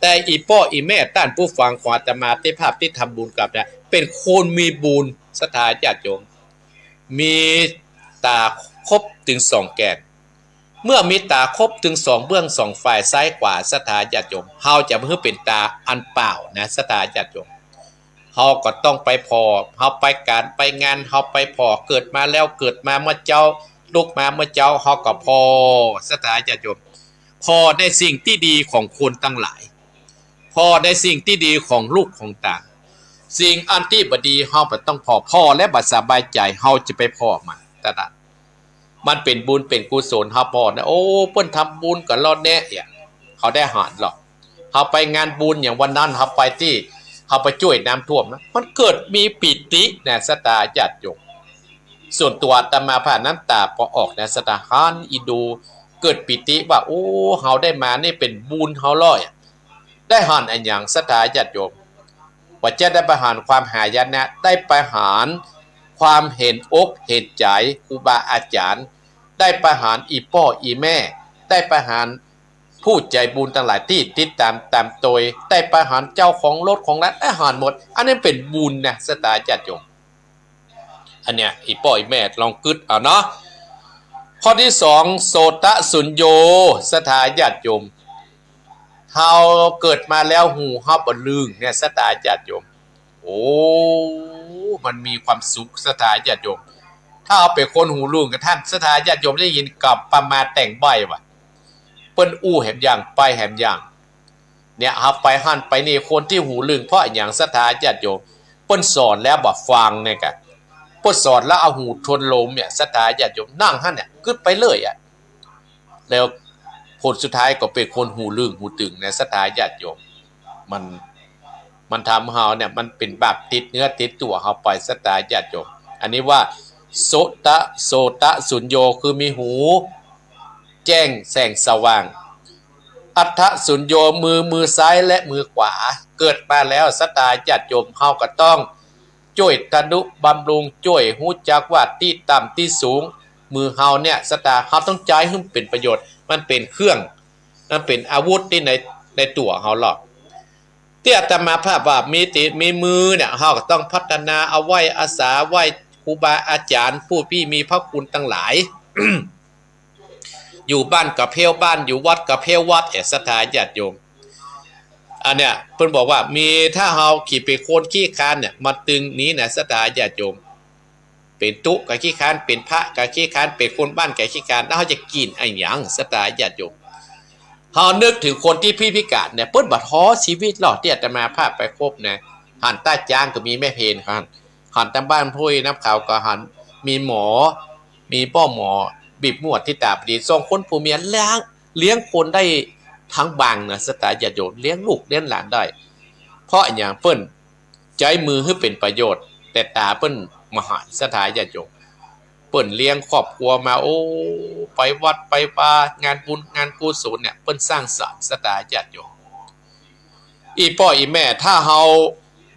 แต่อีป้ออีแม่ต้านผู้ฟังของอาตมาที่ภาพที่ทำบุญกับเนี่ยเป็นคนมีบุญศรัทธาญาติโยมมีตาครบถึง2 แกนเมื่อมีตาครบถึง2 เบื้อง2 ฝ่ายซ้ายขวาศรัทธาญาติโยมเฮาจะเพื่อเป็นตาอันเปล่านะศรัทธาญาติโยมเฮาก็ต้องไปพอเฮาไปการไปงานเฮาไปพอเกิดมาแล้วเกิดมาเมื่อเจ้าลูกมาเมื่อเจ้าเฮาก็พอศรัทธาญาติโยมพอได้สิ่งที่ดีของคนทั้งหลายพอได้สิ่งที่ดีของลูกของต่างสิ่งอันที่บดีเฮาบ่ต้องพอและบ่สบายใจเฮาจะไปพอมาตะมันเป็นบุญเป็นกุศลเฮาพอนะโอ้เพิ่นทำบุญกับเราแน่เนี่ยเขาได้หารหรอกเฮาไปงานบุญอย่างวันนั้นเฮาไปที่เฮาไปช่วยน้ำท่วมนะมันเกิดมีปิตินะศรัทธาญาติโยมส่วนตัวอาตมาผ่านน้ำตาพอออกนะศรัทธาหานอีดูเกิดปิติว่าโอ้เฮาได้มานี่เป็นบุญเฮาร้อยได้หารอันอย่างศรัทธาญาติโยมว่าจะได้ประหารความหายนะได้ประหารความเห็นอกเห็นใจครูบาอาจารย์ได้ประหารอีพ่ออีแม่ได้ประหารผู้ใจบุญทั้งหลายที่ติดตามโดยได้ประหารเจ้าของรถของรัฐได้หารหมดอันนี้เป็นบุญนะศรัทธาญาติโยมอันเนี้ยอีพ่ออีแม่ลองกึดเอาเนาะข้อที่2โสตสุญโญศรัทธาญาติโยมเฮาเกิดมาแล้วหูเฮาบ่ลืมเนี่ยศรัทธาญาติโยมโอ้มันมีความสุขศรัทธาญาติโยมถ้าเอาเป็นคนหูลืมกับท่านศรัทธาญาติโยมได้ยินกับประมาแต่งใบว่ะเปิ้นอู้แหมอย่างไปแหมอย่างเนี่ยเฮาไปหั่นไปนี่คนที่หูลืมเพราะอย่างศรัทธาญาติโยมเปิ้นสอนแล้วบ่ฟังเนี่ยกะเปิ้นสอนแล้วเอาหูทนลมเนี่ยศรัทธาญาติโยมนั่งหั่นเนี่ยกึดไปเลยอ่ะแล้วผลสุดท้ายก็เป็นคนหูลึงหูตึงในศรัทธาญาติโยมมันทำเฮาเนี่ยมันเป็นบาปติดเนื้อติดตัวเฮาไปศรัทธาญาติโยมอันนี้ว่าโสตสุญโญคือมีหูแจ้งแสงสว่างอัฏฐสุญโญมือซ้ายและมือขวาเกิดมาแล้วศรัทธาญาติโยมเฮาก็ต้องช่วยทนุบำรุงช่วยฮู้จักว่าที่ต่ำที่สูงมือเฮาเนี่ยศรัทธาเฮาต้องใจให้มันเป็นประโยชน์มันเป็นเครื่องมันเป็นอาวุธที่ในตัวเฮาหรอกที่อาตมาภาพว่ามีมือเนี่ยเฮาก็ต้องพัฒนาเอาไว้อาสาไว้ครูบาอาจารย์ผู้พี่มีพระคุณทั้งหลาย อยู่บ้านกับเพลบ้านอยู่วัดกับเพลวัดศรัทธาญาติโยมอันเนี้ยเพิ่นบอกว่ามีถ้าเฮาขี่ไปโคนขี้คานเนี่ยมาตึงนี้นะศรัทธาญาติโยมเป็นตุกับขี้คานเป็นพระกับขี้คานเป็นคนบ้านกับขี้คานแล้วเฮาจะกินไอ้หยังศรัทธาญาติโยมเฮานึกถึงคนที่พิการเนี่ยเปิ้นบ่ท้อชีวิตหรอกที่อาตมาพาไปพบนะหันต้าจ้างก็มีแม่เพนครับหันตามบ้านพุ้ยน้ำขาวก็หันมีหมอมีป้อหมอบีบนวดที่ตาดี2 คนผู้เมียเลี้ยงคนได้ทั้งบางนะศรัทธาญาติโยมเลี้ยงลูกเลี้ยงหลานได้เพราะอย่างเปิ้นใจมือให้เป็นประโยชน์แต่ตาเปิ้นมหาศรัทธาญาติโยมเปิ้นเลี้ยงครอบครัวมาโอ้ไปวัดไปป่างานบุญงานกุศลเนี่ยเปิ้นสร้างสรรค์ศรัทธาญาติโยมอีพ่ออีแม่ถ้าเฮา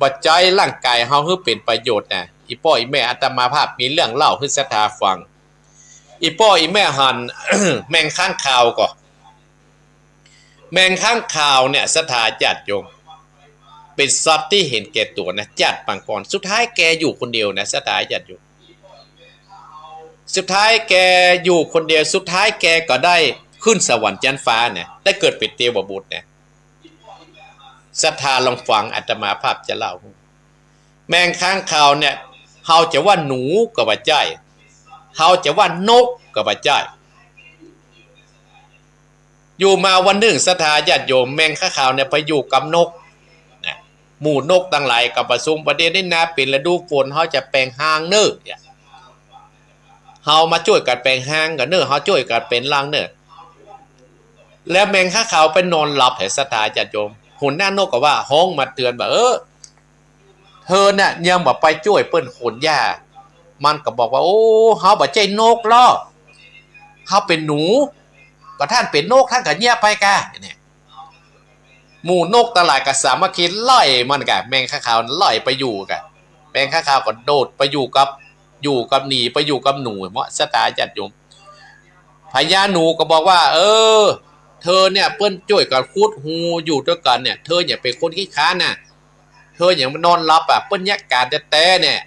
บ่ใจร่างกายเฮาให้เป็นประโยชน์นะอีพ่ออีแม่อาตมาภาพมีเรื่องเล่าให้ศรัทธาฟังอีพ่ออีแม่หัน แมงข้างคาวก็แมงข้างคาวเนี่ยศรัทธาญาติโยมเป็นสัตว์ที่เห็นแก่ตัวนะญาติปังกรสุดท้ายแกอยู่คนเดียวนะศรัทธาญาติโยมสุดท้ายแกอยู่คนเดียวสุดท้ายแกก็ได้ขึ้นสวรรค์ชั้นฟ้าเนี่ยได้เกิดเป็นเทวบุตรเนี่ยศรัทธาลองฟังอาตมาภาพจะเล่าแมงข้างคาวเนี่ยเฮาจะว่าหนูก็บ่ใช่เฮาจะว่านกก็บ่ใช่อยู่มาวันหนึ่งศรัทธาญาติโยมแมงข้างคาวเนี่ยไปอยู่กับนกนะหมู่นกทั้งหลายกับประชุมประเด็นนี้นะเป็นฤดูฝนเฮาจะแปลงหางเน้อเฮามาช่วยกันแปลงหางกันเน้อเฮาช่วยกันเป็นลางเน้อแล้วแมงข้างคาวไปนอนหลับให้ศรัทธาญาติโยมหุ่นหน้านกก็ว่าห้องมาเตือนว่าเธอเนี่ยยังบ่ไปช่วยเปิ้นขนหญ้ามันก็บอกว่าโอ้เฮาบ่ใจนกล้อเฮาเป็นหนูก็ท่านเป็นนกท่านก็เงียบไปกะเนี่ยหมู่นกตลาดก็สามัคคีไล่มันกะแมงข้างคาวไล่ไปอยู่กะแมงข้างคาวก็โดดไปอยู่กับหนีไปอยู่กับหนูเหมาะศรัทธาญาติโยมพญาหนูก็บอกว่าเธ เธอเนี่ยเปิ้นจ่วยกับคูดหูอยู่ด้วยกันเนี่ยเธออย่าเป็นคนขี้ค้านน่ะเธออย่างมานอนรับอ่ะเปิ้นยักการแต่เนี่ย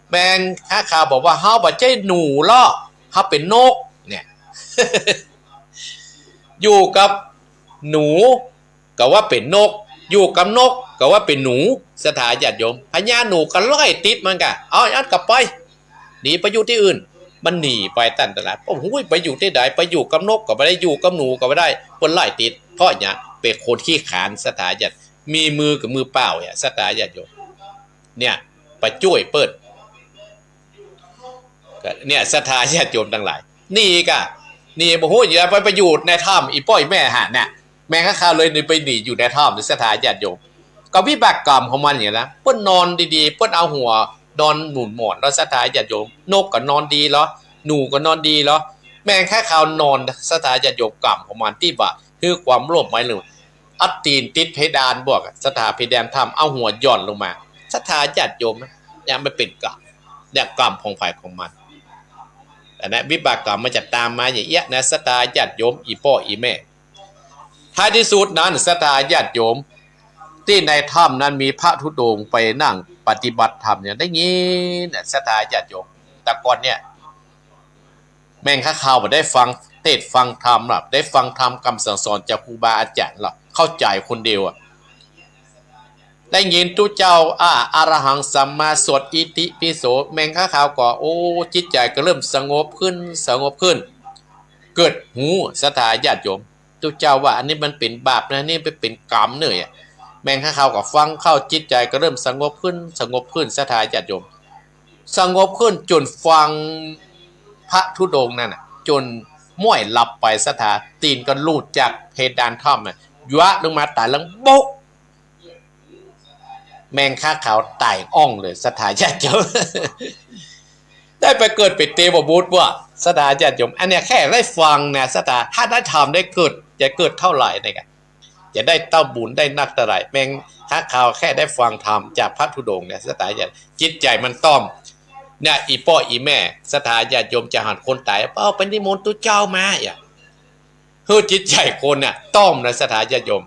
แมงข้าข่าวบอกว่าเฮาบ่ใช่หนูล่อเฮาเป็นนกเนี่ย อยู่กับหนูก็ว่าเป็นนกอยู่กับนกก็ว่าเป็นหนูสถาญาติโยมพญาหนูก็ล่อยติดมันกะเอาอัดกลับไปหนีไปอยู่ที่อื่นมันหนีไปตั้งตลาดโอ้โหไปอยู่ที่ไหนไปอยู่กับนกก็ไม่ได้อยู่กับหนูก็ไม่ได้คนไล่ติดเพราะอย่างเป็นคนขี้ขานสถาญาติมีมือกับมือเปล่าเนี่ยสถาญาติโยมเนี่ยไปช่วยเปิดเนี่ยสถาญาติโยมทั้งหลายนี่กะนี่บอกว่าอย่าไปอยู่ในถ้ำอีป้อยแม่หาเนี่ยแม่ข้าข่าวเลยไปหนีอยู่ในถ้ำหรือสถาญาติโยมก็วิบากกรรมของมันอย่างนั้นเปิ้นนอนดีๆเปิ้นเอาหัวนอนหนุนหมอนแล้วสถาญาติโยมนกก็นอนดีเหรอหนูก็นอนดีเหรอแม่งแค่ข่าวนอนสถาญาติโยมกรรมของมันที่บ่าคือความโลภไม่ลืมอัดตีนติดเพดานบวกสถาเพดานทำเอาหัวย่อนลงมาสถาญาติโยมยังไม่เป็นกรรมเนี่ยกรรมของฝ่ายของมันแต่นะวิบากกรรมมันจะตามมาอย่างเงี้ยนะสถาญาติโยมอีพ่ออีแม่ท้ายที่สุดนั้นสถาญาติโยมที่ในถ้ำนั้นมีพระธุดงค์ไปนั่งปฏิบัติธรรมเนี่ยได้ยินสถาญาติโยมแต่ก่อนเนี่ยแม่งข้าข่าวมาได้ฟังเทศฟังธรรมหรอได้ฟังธรรมคำสั่งสอนจากครูบาอาจารย์หรอเข้าใจคนเดียวอ่ะได้ยินทุเจ้าอรหังสัมมาสวดอิติปิโสแม่งข้าข่าวก็โอ้จิตใจก็เริ่มสงบขึ้นเกิดหูสถาญาติโยมทุเจ้าว่าอันนี้มันเป็นบาปนะนี่เป็นกรรมเนี่ยแม่งข้าข่าวก็ฟังเข้าจิตใจก็เริ่มสงบขึ้นสถาญาติโยมสงบขึ้นจนฟังพระธุดงค์นั่นน่ะจนม้วยหลับไปสถาตีนก็ลูดจากเพดานถ้ำน่ะยวะลงมาตายลังโบ๊กแมงข้าขาวตายอ่องเลยสถาญาติโยม ได้ไปเกิดเป็นเทพบุตรว่าสถาญาติโยมอันเนี้ยแค่ได้ฟังนะสถาถ้าได้ทำได้เกิดจะเกิดเท่าไหร่เนี่ยจะได้เต้าบุญได้นักเท่าไหร่แมงข้าขาวแค่ได้ฟังธรรมจากพระธุดงค์เนี่ยสถาญาติจิตใจมันต้อมเนี่ยอีพ่ออีแม่สถาญาติโยมจะหันคนตายเอาไปนิมนต์ตุเจ้ามาอย่าเพื่อจิตใจคนน่ะต้อมนะสถาญาติโยม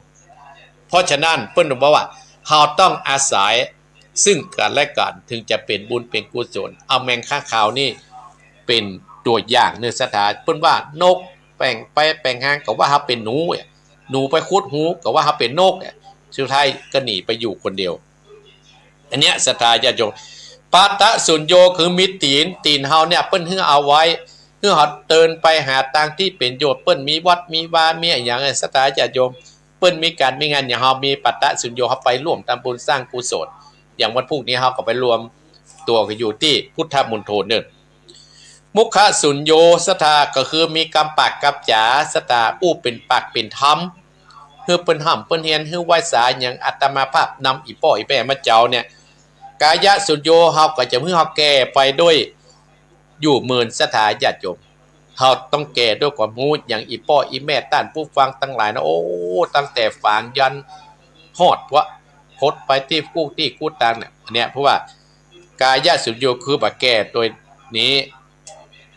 เพราะฉะนั้นเพิ่นบอกว่าเราต้องอาศัยซึ่งกันและกันถึงจะเป็นบุญเป็นกุศลเอาแมงข้าขาวนี่เป็นตัวอย่างเนื้อสถาเพิ่นว่านกแป่งไปแป่งหางก็ว่าเขาเป็นหนูไปคุดหูก็ว่าเขาเป็นนกสุดท้ายก็หนีไปอยู่คนเดียวอันเนี้ยสถาญาติโยมปาตะสุญโยคือมิตีนเฮาเนี่ยเปิ้นเฮือเอาไว้เฮือเฮาเดินไปหาทางที่เป็นโยชน์เปิ้นมีวัดมีวามีอย่างสถาญาติโยมเปิ้นมีการมีงานอย่างเฮามีปาตะสุญโยเฮาไปร่วมทำบุญสร้างกุศลอย่างวันพรุ่งนี้เฮาก็ไปรวมตัวกันอยู่ที่พุทธมณฑลเนี่ยมุขสุญโยสถาก็คือมีกรรมปากกับจ๋าสถาอู้เป็นปากเป็นธรรมเฮือเปิ้นห้ำเปิ้นเฮียนเฮือไหว้สาอย่างอาตมาภาพนำอีป้ออีแป้มาเจ้าเนี่ยกายะสุญโยเฮาก็จะเพื่อเฮาแก่ไปด้วยอยู่หมื่นสถาญาติโยมเฮาต้องแก่ด้วยความรู้อย่างอีป้ออีแม่ต้านผู้ฟังทั้งหลายนะโอ้ตั้งแต่ฝางยันฮอดวะพดไปที่กู้ตังเนี่ยอันเนี้ยเพราะว่ากายะสุญโยคือบ่แก่ตัวนี้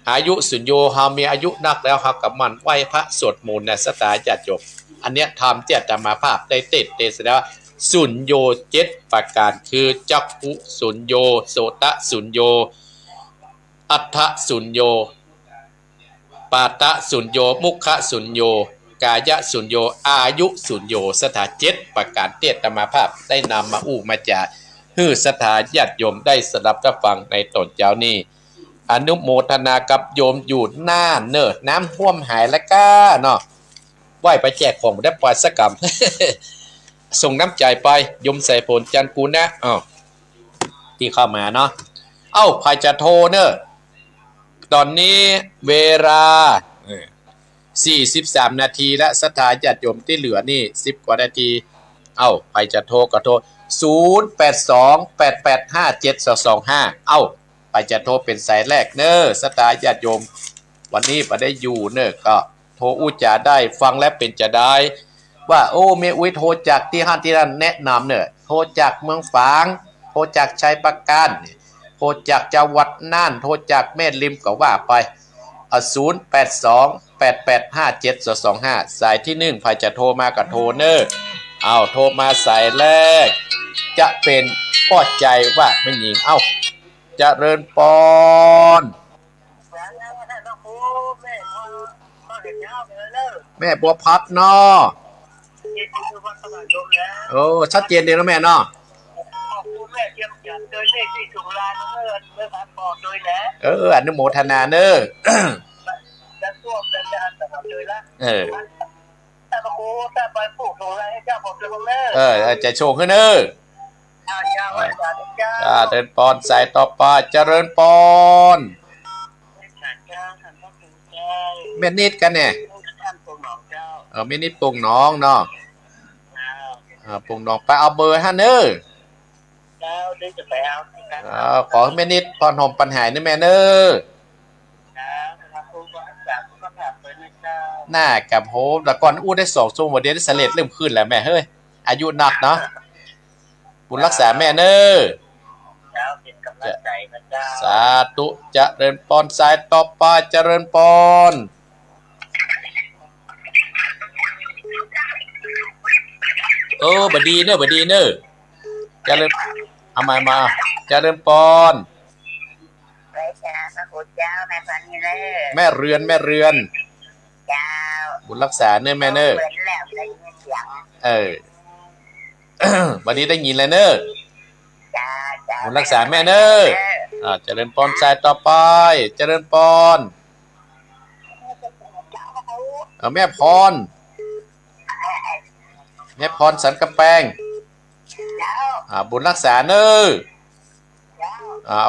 อายุสุญโยเฮามีอายุนักแล้วเฮากับมันไหว้พระสวดมนต์นะสถาญาติโยมอันเนี้ยทำเจตมาภาพได้เตแสดงว่าสุญโย7ประการคือจักขุสุญโยโสตสุญโยอัฏฐสุญโยปาตะสุญโยมุขสุญโยกายะสุญโยอายุสุญโยสถา7ประการเตตมาภาพได้นำมาอู้มาจากฮือสถาญาติโยมได้สดับรับฟังในตอนเช้านี้อนุโมทนากับโยมอยู่หน้าเนิดน้ำท่วมหายแล้วก้าเนาะไหวไปแจกของได้ปล่อยสักกรรม ส่งน้ำใจไปยมใส่ผลจันกูนะที่เข้ามาเนาะใครจะโทรเนอะตอนนี้เวลา43นาทีและสถาญาติโยมที่เหลือนี่10กว่านาทีใครจะโทรก็โทร0828857225ใครจะโทรเป็นสายแรกเนอะสถาญาติโยมวันนี้บ่ได้อยู่เนอะก็โทรอู้จาได้ฟังแล้วเป็นจะได้ว่าโอ้เมอุ้ยโทรจากที่ห้านที่นั่นแนะนำเนี่ยโทรจากเมืองฝางโทรจากชัยปราการโทรจากจังหวัดน่านโทรจากแม่ริมก็ว่าไป 0828857225สายที่1ใครจะโทรมากับโทรเนอร์เอาโทรมาสายแรกจะเป็นป้อใจว่าไม่หญิงเจริญปอนแม่บัวพัดเนาะโอ้ชัดเจนดีแล้วแม่เนาะอนุโมทนาเนอจะโชว์ขึ้นเนอเดินปอนสายต่อไปเจริญปอนแม่นิดกันเนี่ยแม่นิดปงน้องเนาะปงน้องไปเอาเบอร์ฮะเนอขอแม่นิดพรห่มปัญหานี่แม่เนอหน้ากับโฮมแต่ก่อนอู้ได้2 ชั่วโมงเดียวได้เสร็จเริ่มขึ้นแล้วแม่เฮ้ยอายุหนักเนาะบุญรักษาแม่เนอสาธุเจริญปอนสายต่อไปเจริญปอนบดีเนอเจริญเอามาเจริญปอนแม่เรือนบุญรักษาเนอแม่เนอวันนี้ได้ยินเลยเนอบุญรักษาแม่เนอเจริญปอนสายต่อไปเจริญปอนแม่พรสันกำแพงบุญรักษาเนอ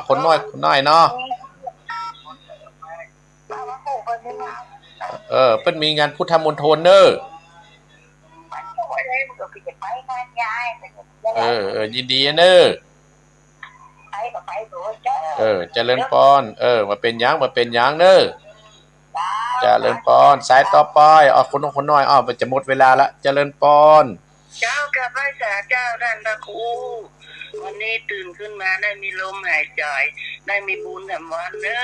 คนน้อยเนาะเพิ่นมีงานพุทธมณฑลเนอยินดีเนอเจริญปอนมาเป็นยังเนอเจริญปอนสายต่อไปคนน้อยมันจะหมดเวลาละเจริญปอนเจ้ากับพระสาเจ้าท่านพระครูวันนี้ตื่นขึ้นมาได้มีลมหายใจได้มีบุญแถมวันเนอ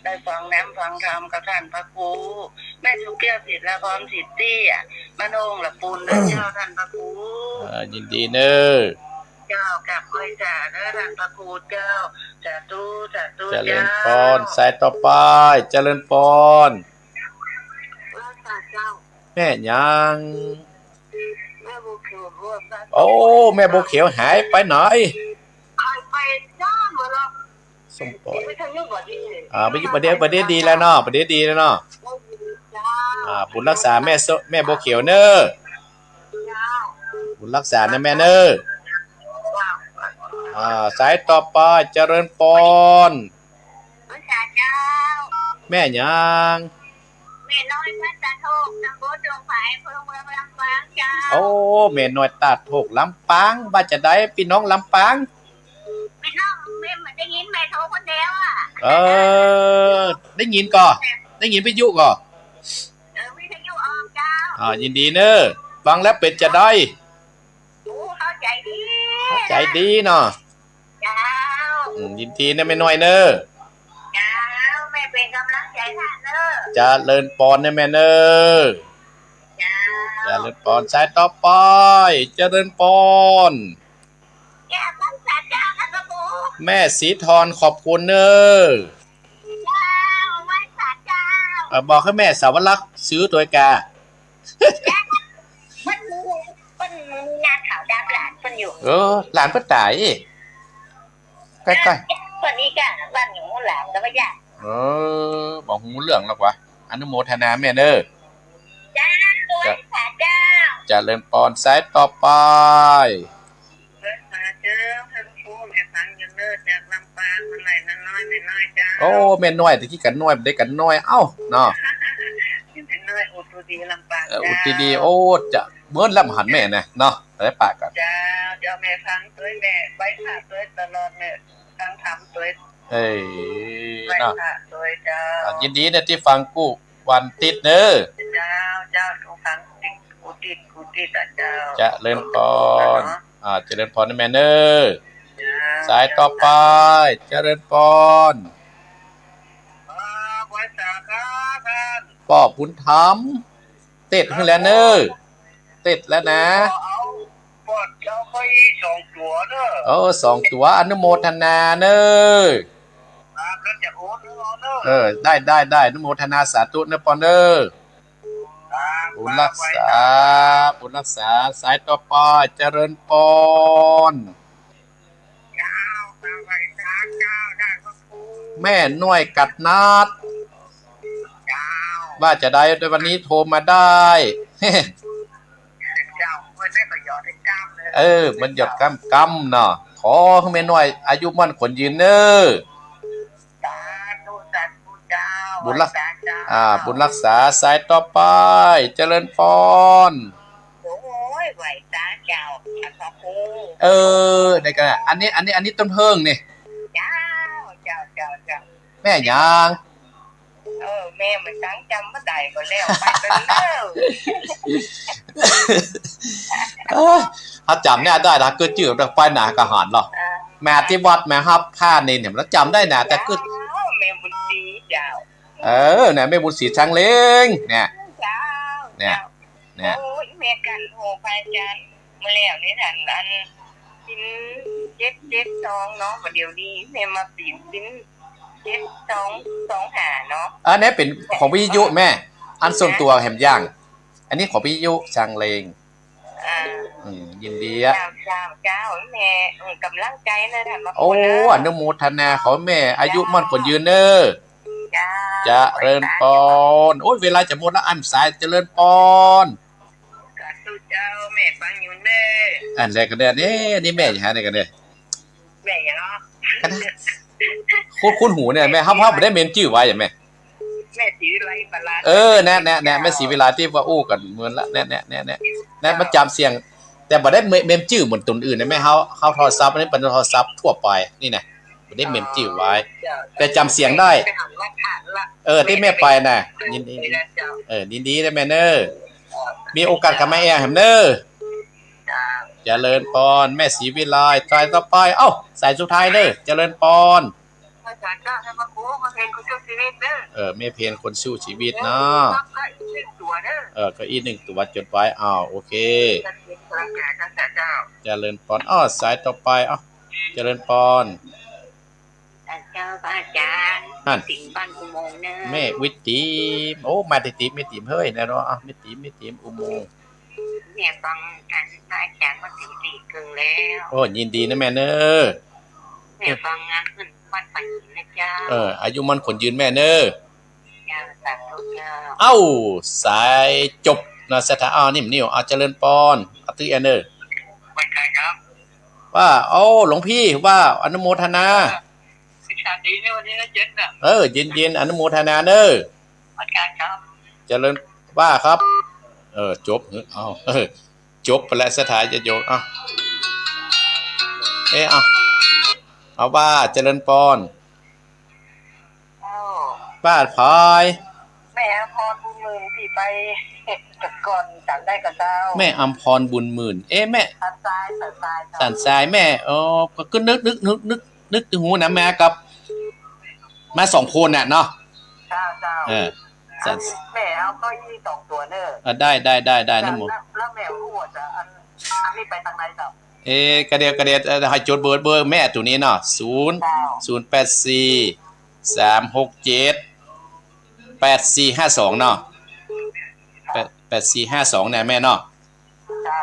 ได้ฟังน้ำฟังธรรมกับท่านพระครูแม่ทุกเกี้ยวผิดละพรสิทธิ์ตี้มโนงละปูนเจ้าท่านพระครูยินดีเนอเจ้ากับพระสาเนอท่านพระครูเจ้าสาธุเจริญปอนสายต่อไปเจริญปอนแม่ยังแม่โบเขียวหายไปไหนสมปอยไปอยู่ประเดี๋ยวดีแล้วเนาะบุญรักษาแม่โบเขียวเนอบุญรักษานะแม่เนอสายต่อไปเจริญปอนแม่ยังแม่น้อยพัดตาโทกตำบลดงไผ่เมืองลำปางเจ้าแม่น้อยตาโทกลำปางว่าจะได้พี่น้องลำปางพี่น้องแม่เหมือนได้ยินแม่โทรคนเดียวได้ยินก่อได้ยินวิทยุก่อวิทยุออกเจ้ายินดีเนอฟังแล้วเป็ดจะได้เข้าใจดีเนาะเจ้ายินดีนะแม่น้อยเนอแม่เป็นกำลังใจท่านเนอจะเลินปอนนะแม่เนอจะเลินปอนสายต่อไปจะเลินปอนแม่สีทอนขอบคุณเนอบอกให้แม่สาวรักษ์ซื้อตัวกามันงานข่าวดับหลานเพิ่นอยู่หลานเพิ่นตายใกล้ๆคนนี้ก็บ้านอยู่หลานก็ไม่ยากบอกหูเรื่องแล้ววะอนุโมทนาแม่เนอจะเริ่มปอนสายต่อไปแม่น้อยตะกี้กันน้อยได้กันน้อยเนาะอุตดีลำปางอุตดีจะเบิ้ลลำหันแม่นะเนาะได้ปากกันเจ้าแม่ฟังตัวแม่ใบขาตัวตลอดแม่ฟังทำตัวเนาะยินดีนะที่ฟังกู้วันติดเนอเจ้าฟังติดกูติดเจ้าจะเริ่มปอนจะเริ่มปอนนะแม่เนอสายต่อไปจะเริ่มปอนไว้สาครั ป้อบุญธรรมเต็ดขึ้นแล้วเนอเต็ดแล้วนะเอาปอดเจ้าไป2 ตัวเนอะ2 ตัวอนุโมทนาเนอแล้วจะโอนเนอะได้อนุโมทนาสาธุเนอปอเนอบุญรักษาสายต่อไปเจริญปอนแม่น้อยกัดนัดว่าจะได้ในวันนี้โทรมาได้มันหยดกำเนาะขอให้แม่น้อยอายุมั่นขวัญยืนเนอบุญรักษาสายต่อไปเจริญพรไหวตาเจ้าได้กันอันนี้ต้นเพิ่งนี่เจ้าแม่ยังแม่มันตั้งจำไม่ได้ก็แล้วไปเป็นเด้อถ้าจำเนี่ยได้ถ้าเกิดจืดไปหนากระหอนหรอแม่ที่วัดแม่ครับผ้านี่เนี่ยแล้วจำได้นะแต่ก็แม่บุญศรีเจ้าเนี่ยแม่บุญศรีช้างเล้งเนี่ยเนี่ยโอ้ยแม่กันโหไปจันมาแล้วนี่ท่านอันสิน7 2เนาะเดี๋ยวนี้แม่มาสิน7 2 หาเนาะอันนี้เป็นของวิทยุแม่อันส่วนตัวแหมย่างอันนี้ของวิทยุช้างเล้งยินดีอะเจ้าแม่กำลังใจนะท่านมาอนุโมทนาขอแม่อายุมั่นขวัญยืนเนอจะเริญปอนโอ้ยเวลาจะหมดแล้วอันสายเจริญปอนเจ้าแม่ฟังอยู่เด้อันแรกกันเด้นี่แม่อยู่หาไหนกันเด้แม่เนาะคุ้นหูเนี่ยแม่ห้ามไม่ได้เมนชื่อไว้อย่างแม่ศรีวิไลปลาแน่แม่ศรีวิไลที่ว่าอู้กันเหมือนละแน่มาจำเสียงแต่บ่ได้เมมชื่อเหมือนตัวอื่นนะแม่เขาโทรศัพท์อันนี้เป็นโทรศัพท์ทั่วไปนี่นะบ่ได้เมมชื่อไว้แต่จำเสียงได้ที่แม่ไปน่ะยินดียินดีได้แม่เนอมีโอกาสกับแม่แอร์แฮมเนอเจริญพรแม่ศรีวิไลสายต่อไปสายสุดท้ายเด้อเจริญพรแม่เพนคนสู้ชีวิตเนาะก็อีก1 ตัวจดไว้โอเคเจริญพรสายต่อไปเจริญพรเจ้าอาจารย์สิงบ้านอุโมงค์เนอะแม่วิติมาติไม่ติมเฮ้ยนะเนาะไม่ติมอุโมงค์แม่ฟังการอาจารย์มา4 ปีครึ่งแล้วยินดีนะแม่เนอแม่ฟังงานขึ้นวัดปัญญ์นะเจ้าอายุมันขนยืนแม่เนอสาธุเจ้าสายจบนะสถานิ่มเจริญพรตื้อเนอไปใครครับว่าหลวงพี่ว่าอนุโมทนาดีในวันนี้นะเจ็ดน่ะเย็นอนุโมทนาเนออาจารย์ครับเจริญว่าครับจบจบไปแล้วสถานจะโยกเอาว่าเจริญปอนบ้านพายแม่อัมพรบุญหมื่นที่ไปก่อนจำได้กับเจ้าแม่อัมพรบุญหมื่นแม่สันทรายแม่ก็นึกถึงหูนะแม่กับมา2 คนน่ะเนาะเจ้าแม่เอาก็2 ตัวเนอะได้นะหมูแล้วแม่รู้ว่าจะอันนี้ไปทางไหนเจ้ากระเดียให้จดเบอร์แม่ตัวนี้เนาะ084 367 8452เนาะ8452เนี่ยแม่เนาะเจ้า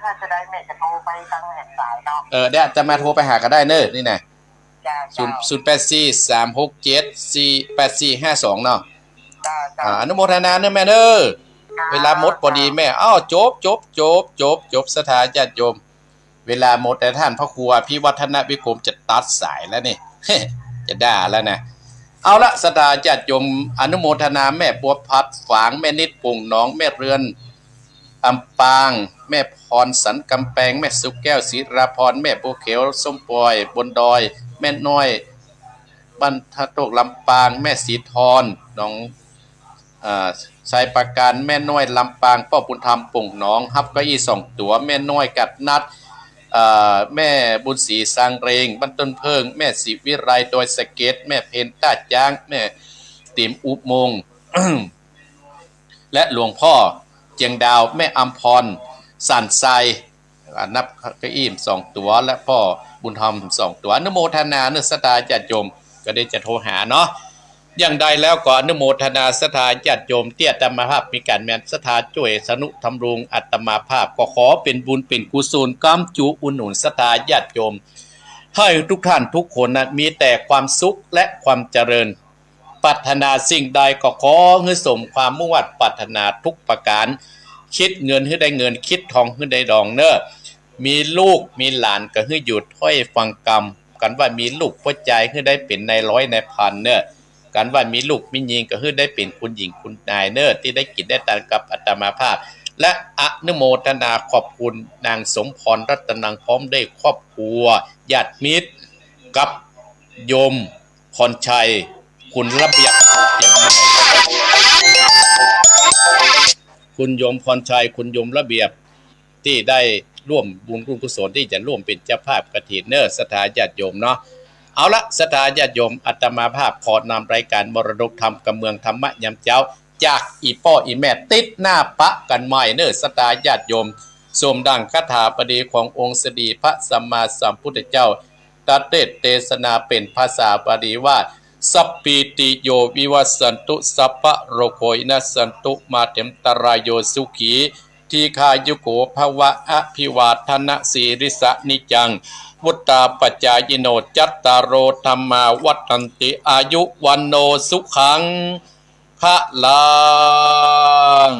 ถ้าจะได้แม่จะโทรไปทางสายเนาะเดี๋ยวจะมาโทรไปหากันได้เนอะนี่นะ084 367 8452เนาะอนุโมทนาเนอะแม่เนอะเวลาหมดพอดีแม่จบสถานญาติโยมเวลาหมดแต่ท่านพระครูพี่วัฒนวิกรมจะตัดสายแล้วนี่ จะด่าแล้วนะเอาละสถานญาติโยมอนุโมทนาแม่บัวพัดฝางแม่นิดปุ่งน้องแม่เรือนอำปางแม่พรสันกำแพงแม่สุกแก้วศิราพรแม่โบเขียวส้มปอยบนดอยแม่น้อยบรรทัดโตกลำปางแม่สีทรน้องชายประการแม่น้อยลำปางป้อบุญธรรมปุ่งน้องฮับเก้าอี้2 ตัวแม่น้อยกัดนัดแม่บุญศรีสร้างเรงบ้านต้นเพิงแม่ศรีวิไลโดยสเก็ตแม่เพนต้าจ้างแม่ติ๋มอุโมงค์ และหลวงพ่อเจียงดาวแม่อัมพรสันไซนับกระอิ่ม2 ตัวและพ่อบุญธรรม2 ตัวอนุโมทนาเนื้อสตาญาติโยมก็ได้จะโทรหาเนาะอย่างใดแล้วก็อนุโมทนาศรัทธาญาติโยมเตี้ยอัตมาภาพมีการแม่นศรัทธาช่วยสนุทำรงอัตมาภาพก็ขอเป็นบุญเป็นกุศลกำจุอุดหนุนศรัทธาญาติโยมให้ทุกท่านทุกคนนะมีแต่ความสุขและความเจริญปรารถนาสิ่งใดก็ขอให้สมความมุ่งมั่นปรารถนาทุกประการคิดเงินให้ได้เงินคิดทองให้ได้ดองเนอะมีลูกมีหลานก็ให้หยุดถ้อยฟังกรรมกันว่ามีลูกหัวใจให้ได้เป็นในร้อยในพันเนอะกันว่ามีลูกมีหญิงก็ให้ได้เป็นคุณหญิงคุณนายเนอะที่ได้กินได้ตานกับอัตมาภาพและอนุโมทนาขอบคุณนางสมพรรัตนังพร้อมได้ครอบครัวญาติมิตรกับโยมพรชัยคุณระเบียบคุณโยมพรชัยคุณโยมระเบียบที่ได้ร่วมบุญกุศลที่จะร่วมเป็นเจ้าภาพกฐินเนอร์ศรัทธาญาติโยมเนาะเอาละศรัทธาญาติโยมอาตมาภาพขอนำรายการมรดกธรรมกับเมืองธรรมะยามเจ้าจากอีป้ออีแม่ติดหน้าปะกันใหม่เนอร์ศรัทธาญาติโยมสมดังคาถาปดีขององค์สดีพระสัมมาสัมพุทธเจ้าตัดเทศนาเป็นภาษาบาลีว่าสัพพิติโยวิวัสสันตุสัพพะโรโควินัสสันตุมาเถมตรายโยสุขีทีฆายุโกภวะอภิวาทนะสีริสะนิจังวุตตาปัจจายโนจัตตารโอธรรมาวัฏันติอายุวันโนสุขังพะลัง